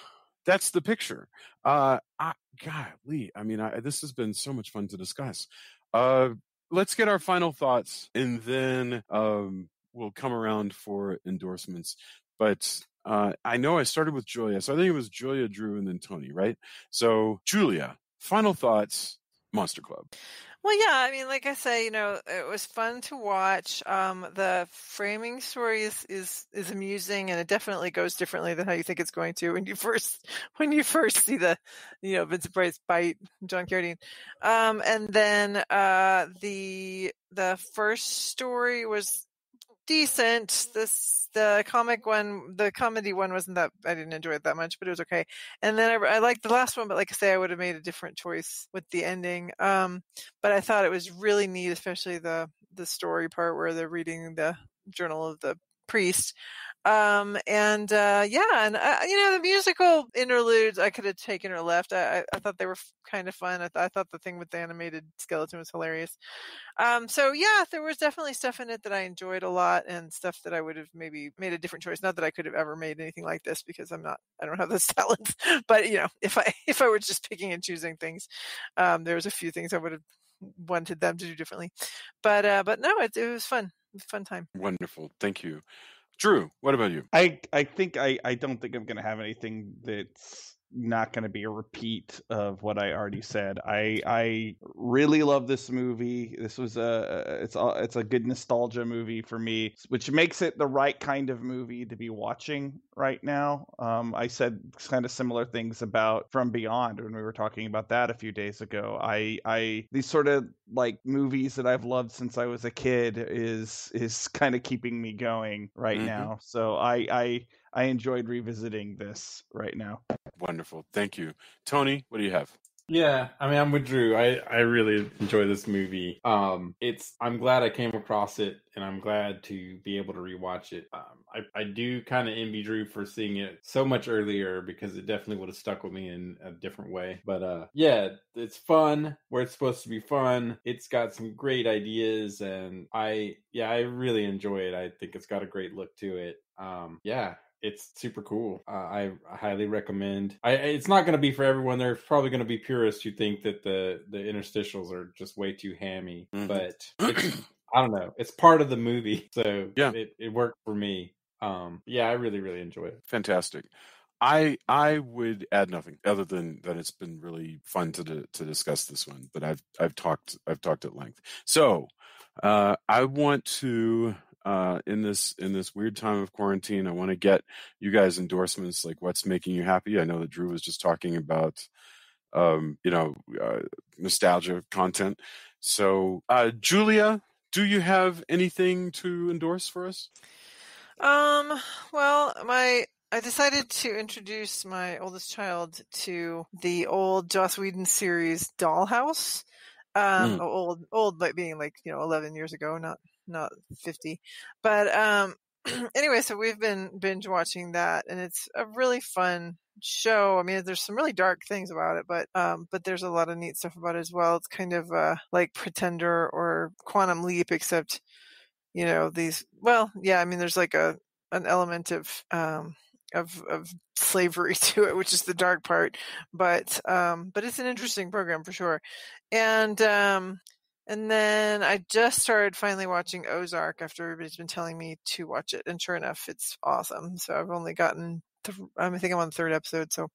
the picture. Golly, I mean, this has been so much fun to discuss. Let's get our final thoughts, and then we'll come around for endorsements. But I know I started with Julia, so I think it was Julia, Drew, and then Tony, right? So, Julia, final thoughts, Monster Club. Well, yeah, I mean, like I say, it was fun to watch. The framing story is amusing, and it definitely goes differently than how you think it's going to when you first see the, Vincent Price bite John Carradine. And then the first story was decent. The comedy one wasn't that, I didn't enjoy it that much, but it was okay. And then I liked the last one, but like I say, I would have made a different choice with the ending. But I thought it was really neat, especially the story part where they're reading the journal of the priest. The musical interludes I could have taken or left. I thought they were kind of fun. I thought the thing with the animated skeleton was hilarious. There was definitely stuff in it that I enjoyed a lot, and stuff that I would have maybe made a different choice. Not that I could have ever made anything like this, because I don't have those talents. But if I were just picking and choosing things, there was a few things I would have wanted them to do differently. But no, it was fun. It was a fun time. Wonderful. Thank you. Drew, what about you? I don't think I'm going to have anything that's not going to be a repeat of what I already said. I really love this movie. This was it's a good nostalgia movie for me, which makes it the right kind of movie to be watching right now. I said kind of similar things about From Beyond when we were talking about that a few days ago. These sort of like movies that I've loved since I was a kid is kind of keeping me going right now. So I enjoyed revisiting this right now. Wonderful. Thank you. Tony, what do you have? Yeah, I mean, I'm with Drew. I really enjoy this movie. I'm glad I came across it, and I'm glad to be able to rewatch it. I do kind of envy Drew for seeing it so much earlier, because it definitely would have stuck with me in a different way. But it's fun where it's supposed to be fun. It's got some great ideas, and I really enjoy it. I think it's got a great look to it. it's super cool. I highly recommend. It's not going to be for everyone. There's probably going to be purists who think that the interstitials are just way too hammy, but it's, I don't know. It's part of the movie, so Yeah. it worked for me. Yeah, I really, really enjoy it. Fantastic. I would add nothing other than that it's been really fun to discuss this one, but I've talked at length. So I want to in this weird time of quarantine, I want to get you guys endorsements, like what's making you happy. I know that Drew was just talking about nostalgia content. So Julia, do you have anything to endorse for us? Well, I decided to introduce my oldest child to the old Joss Whedon series Dollhouse. Old, like being 11 years ago, not 50. But anyway, so we've been binge watching that, and it's a really fun show. I mean, there's some really dark things about it, but there's a lot of neat stuff about it as well. It's kind of like Pretender or Quantum Leap, except these. Well, yeah, I mean, there's like an element of slavery to it, which is the dark part, but it's an interesting program for sure. And then I just started finally watching Ozark after everybody's been telling me to watch it, and sure enough, it's awesome. So I've only gotten I think I'm on the third episode, so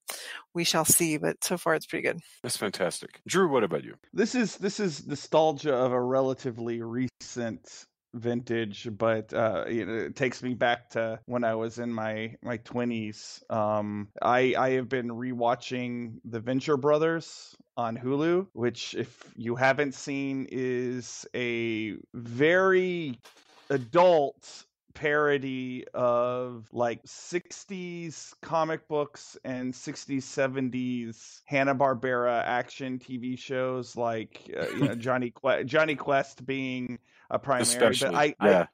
we shall see, but so far it's pretty good. That's fantastic. Drew, what about you? This is nostalgia of a relatively recent vintage, but it takes me back to when I was in my 20s. I have been rewatching The Venture Brothers on Hulu, which, if you haven't seen, is a very adult parody of like 60s comic books and 60s 70s Hanna-Barbera action TV shows, like Johnny Quest being a primary. Especially, but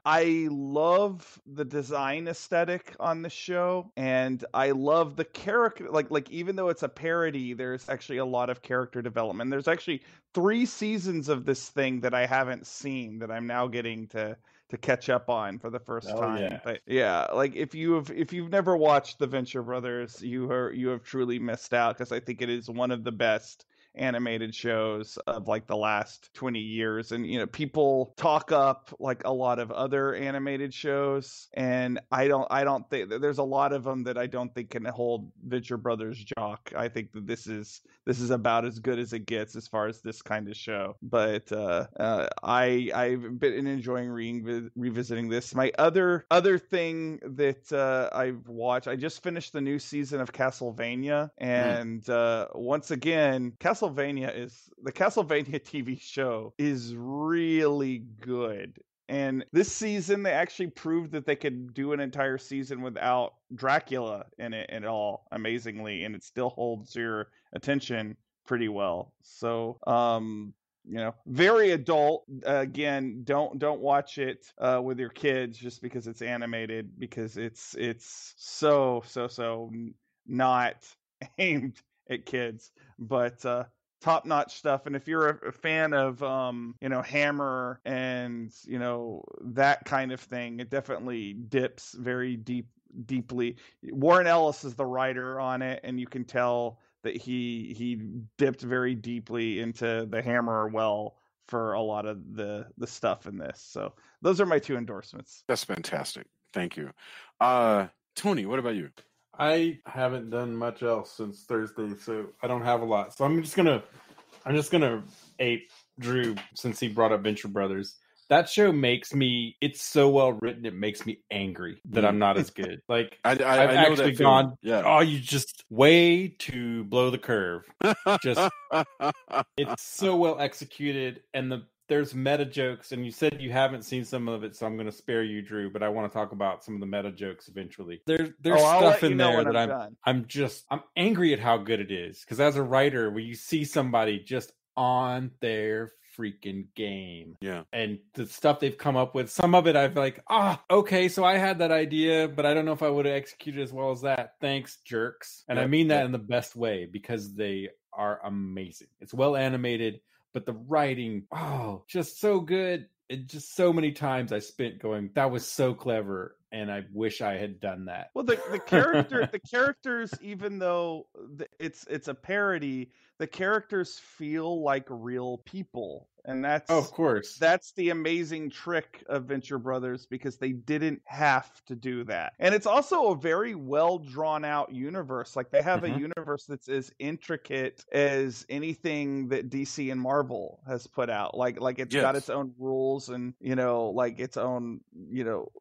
I love the design aesthetic on the show, and I love the character. Like even though it's a parody, there's actually a lot of character development. There's actually 3 seasons of this thing that I haven't seen that I'm now getting to catch up on for the first time. Yeah. But yeah, like if you've never watched The Venture Brothers, you have truly missed out, because I think it is one of the best animated shows of like the last 20 years. And people talk up like a lot of other animated shows, and I don't think there's a lot of them that I don't think can hold Venture Brothers jock. I think that this is about as good as it gets as far as this kind of show. But I've been enjoying revisiting this. My other thing that I've watched, I just finished the new season of Castlevania, and once again, the Castlevania TV show is really good. And this season, they actually proved that they could do an entire season without Dracula in it at all, amazingly, and it still holds your attention pretty well. So, very adult. Again, don't watch it with your kids just because it's animated, because it's so not aimed at kids, but top-notch stuff. And if you're a fan of Hammer and that kind of thing, it definitely dips very deeply. Warren Ellis is the writer on it, and you can tell that he dipped very deeply into the Hammer well for a lot of the stuff in this. So those are my 2 endorsements. That's fantastic. Thank you. Tony, what about you? I haven't done much else since Thursday, so I don't have a lot. So I'm just gonna ape Drew, since he brought up Venture Brothers. That show makes me, it's so well written, it makes me angry that I'm not as good. Like, I've actually gone, you just way to blow the curve. Just, it's so well executed, and there's meta jokes, and you said you haven't seen some of it, so I'm going to spare you, Drew, but I want to talk about some of the meta jokes eventually. There's stuff in there that I'm angry at how good it is, because as a writer, when you see somebody just on their freaking game, and the stuff they've come up with, some of it I've like, okay, so I had that idea, but I don't know if I would have executed as well as that. Thanks, jerks. And I mean that in the best way, because they are amazing. It's well animated, but the writing, just so good. It just, so many times I spent going, that was so clever. and I wish I had done that. Well, the characters, even though it's a parody, the characters feel like real people, and Of course. that's the amazing trick of Venture Brothers, because they didn't have to do that. And it's also a very well drawn out universe. Like, they have a universe that's as intricate as anything that DC and Marvel has put out. Like it's got its own rules and, like its own,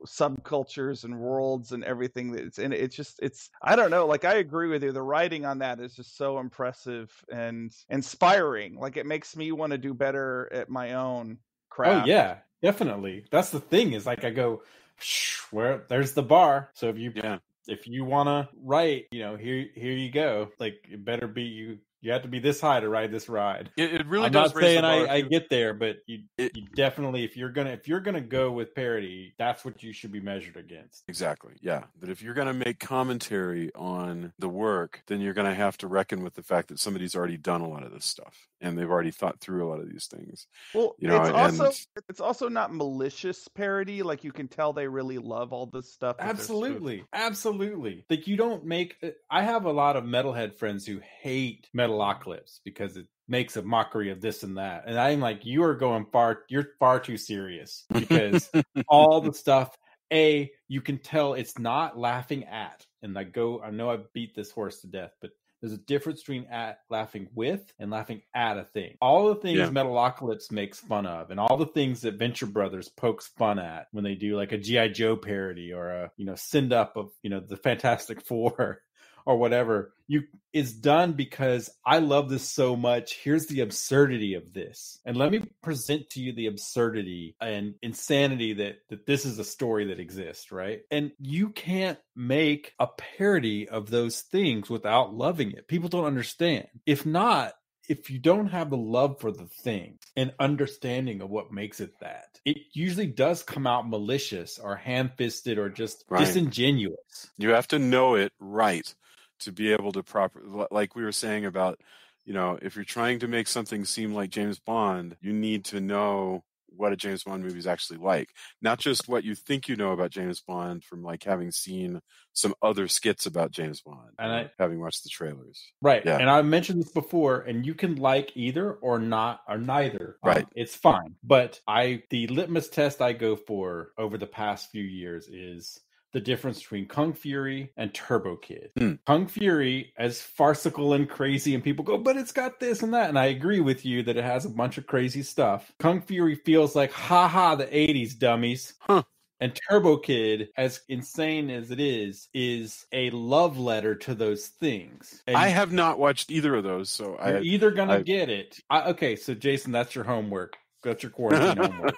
subcultures and worlds and everything that's in it. It's I don't know, like, I agree with you. The writing on that is just so impressive and inspiring. Like, it makes me want to do better at my own craft. Oh yeah, definitely. That's the thing, is like, I go, where there's the bar. So if you want to write, here you go. Like, it better be you have to be this high to ride this ride. It really I'm does. not saying I get there, but you definitely, if you're gonna go with parody, that's what you should be measured against. Exactly. Yeah. But if you're gonna make commentary on the work, then you're gonna have to reckon with the fact that somebody's already done a lot of this stuff and they've already thought through a lot of these things. Well, it's also not malicious parody. Like, you can tell they really love all this stuff. Absolutely. Like, you don't make. I have a lot of metalhead friends who hate Metalocalypse because it makes a mockery of this and that, and I'm like, you're far too serious, because all the stuff, you can tell it's not laughing at, and I know I beat this horse to death, but there's a difference between laughing with and laughing at a thing. All the things Metalocalypse makes fun of, and all the things that Venture Brothers pokes fun at when they do like a G.I. Joe parody or a send up of the Fantastic Four or whatever, is done because I love this so much. Here's the absurdity of this, and let me present to you the absurdity and insanity that this is a story that exists, right? And you can't make a parody of those things without loving it. People don't understand. If you don't have the love for the thing and understanding of what makes it that, it usually does come out malicious or ham-fisted or just disingenuous. You have to know it right to be able to like we were saying about, if you're trying to make something seem like James Bond, you need to know what a James Bond movie is actually like, not just what you think you know about James Bond from like having seen some other skits about James Bond and having watched the trailers. Right. Yeah. And I mentioned this before, and you can like either or not or neither. Right. It's fine. But the litmus test I go for over the past few years is the difference between Kung Fury and Turbo Kid. Kung Fury, as farcical and crazy, and people go, but it's got this and that. And I agree with you that it has a bunch of crazy stuff. Kung Fury feels like, haha, the 80s, dummies. And Turbo Kid, as insane as it is a love letter to those things. And I have not watched either of those, so you're either going to get it. Okay, so Jason, that's your homework. That's your quarantine homework.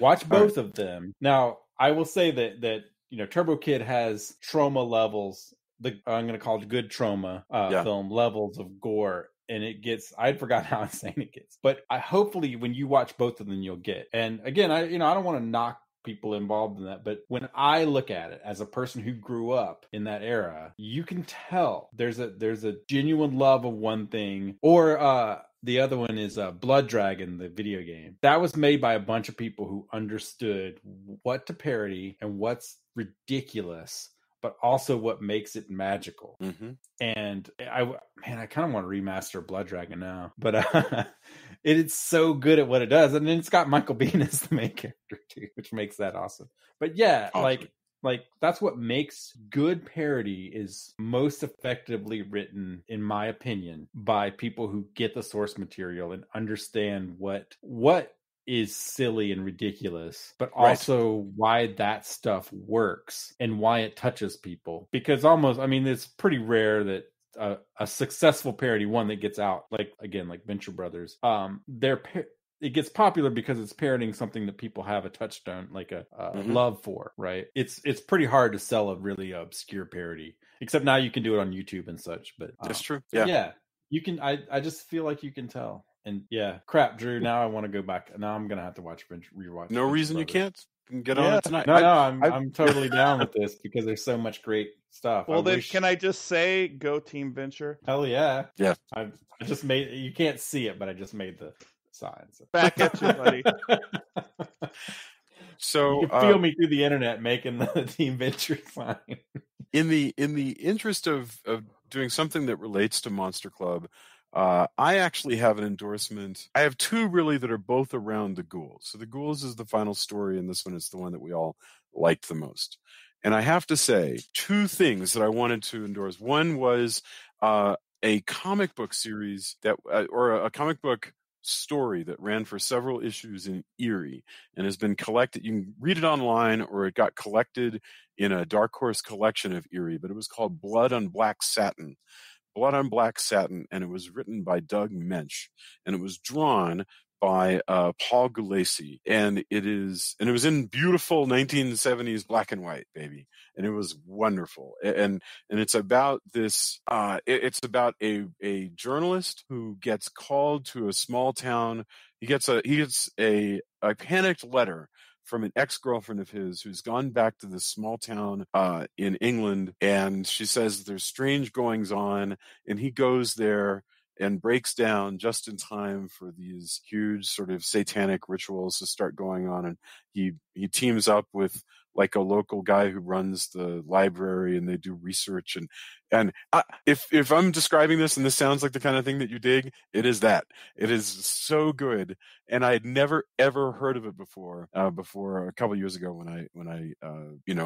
Watch both of them. Now, I will say that Turbo Kid has trauma levels. I'm going to call it good trauma film levels of gore. And it gets, I'd forgotten how insane it gets. But hopefully when you watch both of them, you'll get. And again, I don't want to knock people involved in that, but when I look at it as a person who grew up in that era, you can tell there's a genuine love of one thing, or the other one is Blood Dragon, the video game. That was made by a bunch of people who understood what to parody and what's ridiculous, but also what makes it magical. And I kind of want to remaster Blood Dragon now, but it's so good at what it does. And then it's got Michael Biehn as the main character too, which makes that awesome. But yeah, awesome. Like that's what makes good parody, is most effectively written, in my opinion, by people who get the source material and understand what is silly and ridiculous, but also why that stuff works and why it touches people. Because it's pretty rare that a successful parody, one that gets out, like Venture Brothers, it gets popular because it's parodying something that people have a touchstone, like a love for, right? It's pretty hard to sell a really obscure parody, except now you can do it on YouTube and such. But that's true. Yeah, you can. I just feel like you can tell. And yeah, crap, Drew. Now I want to go back. Now I'm gonna have to rewatch. No reason you can't. You can get on it tonight. No, I'm totally down with this because there's so much great stuff. Well, can I just say, go Team Venture? Hell yeah, yeah. I just made. You can't see it, but I just made the signs. Back at you, buddy. So you can feel me through the internet making the Team Venture sign. in the interest of doing something that relates to Monster Club, I actually have an endorsement. I have two really that are both around the ghouls. So the ghouls is the final story, and this one is the one that we all liked the most. And I have to say, two things that I wanted to endorse. One was a comic book series that, or a comic book story that ran for several issues in Erie and has been collected. You can read it online, or it got collected in a Dark Horse collection of Erie, but it was called Blood on Black Satin. Blood on Black Satin, and it was written by Doug Mensch, and it was drawn by Paul Gulacy, and it was in beautiful 1970s black and white, baby, and it was wonderful. And it's about this. It's about a journalist who gets called to a small town. He gets a panicked letter from an ex-girlfriend of his who's gone back to this small town in England, and she says there's strange goings on, and he goes there and breaks down just in time for these huge sort of satanic rituals to start going on. And he teams up with like a local guy who runs the library, and they do research. And if I'm describing this and this sounds like the kind of thing that you dig, it is that. It is so good. And I had never ever heard of it before a couple years ago when I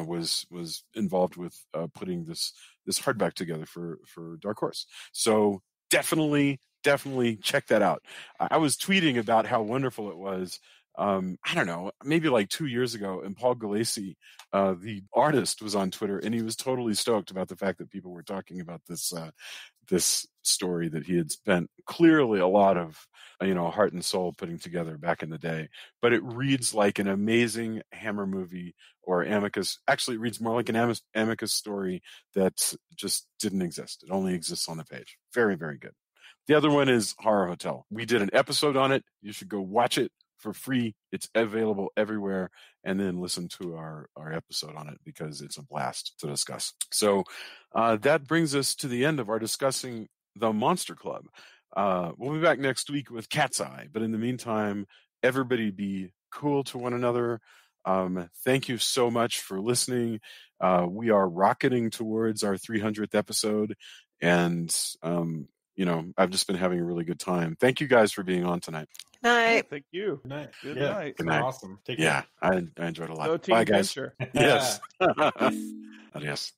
was involved with putting this hardback together for Dark Horse. So definitely check that out. I was tweeting about how wonderful it was. I don't know, maybe like 2 years ago, and Paul Gulacy, the artist, was on Twitter, and he was totally stoked about the fact that people were talking about this story that he had spent clearly a lot of heart and soul putting together back in the day. But it reads like an amazing Hammer movie or Amicus. Actually, it reads more like an Amicus story that just didn't exist. It only exists on the page. Very, very good. The other one is Horror Hotel. We did an episode on it. You should go watch it for free. It's available everywhere, and then listen to our episode on it because it's a blast to discuss. So that brings us to the end of our discussing the Monster Club. We'll be back next week with Cat's Eye, but in the meantime, everybody be cool to one another. Thank you so much for listening. We are rocketing towards our 300th episode, and I've just been having a really good time. Thank you guys for being on tonight. Night. Thank you. Good night. Good Yeah, night. Good night. Awesome. Take Yeah, care. I enjoyed it a lot. Go Team Bye, guys. Venture. Yes. Adios.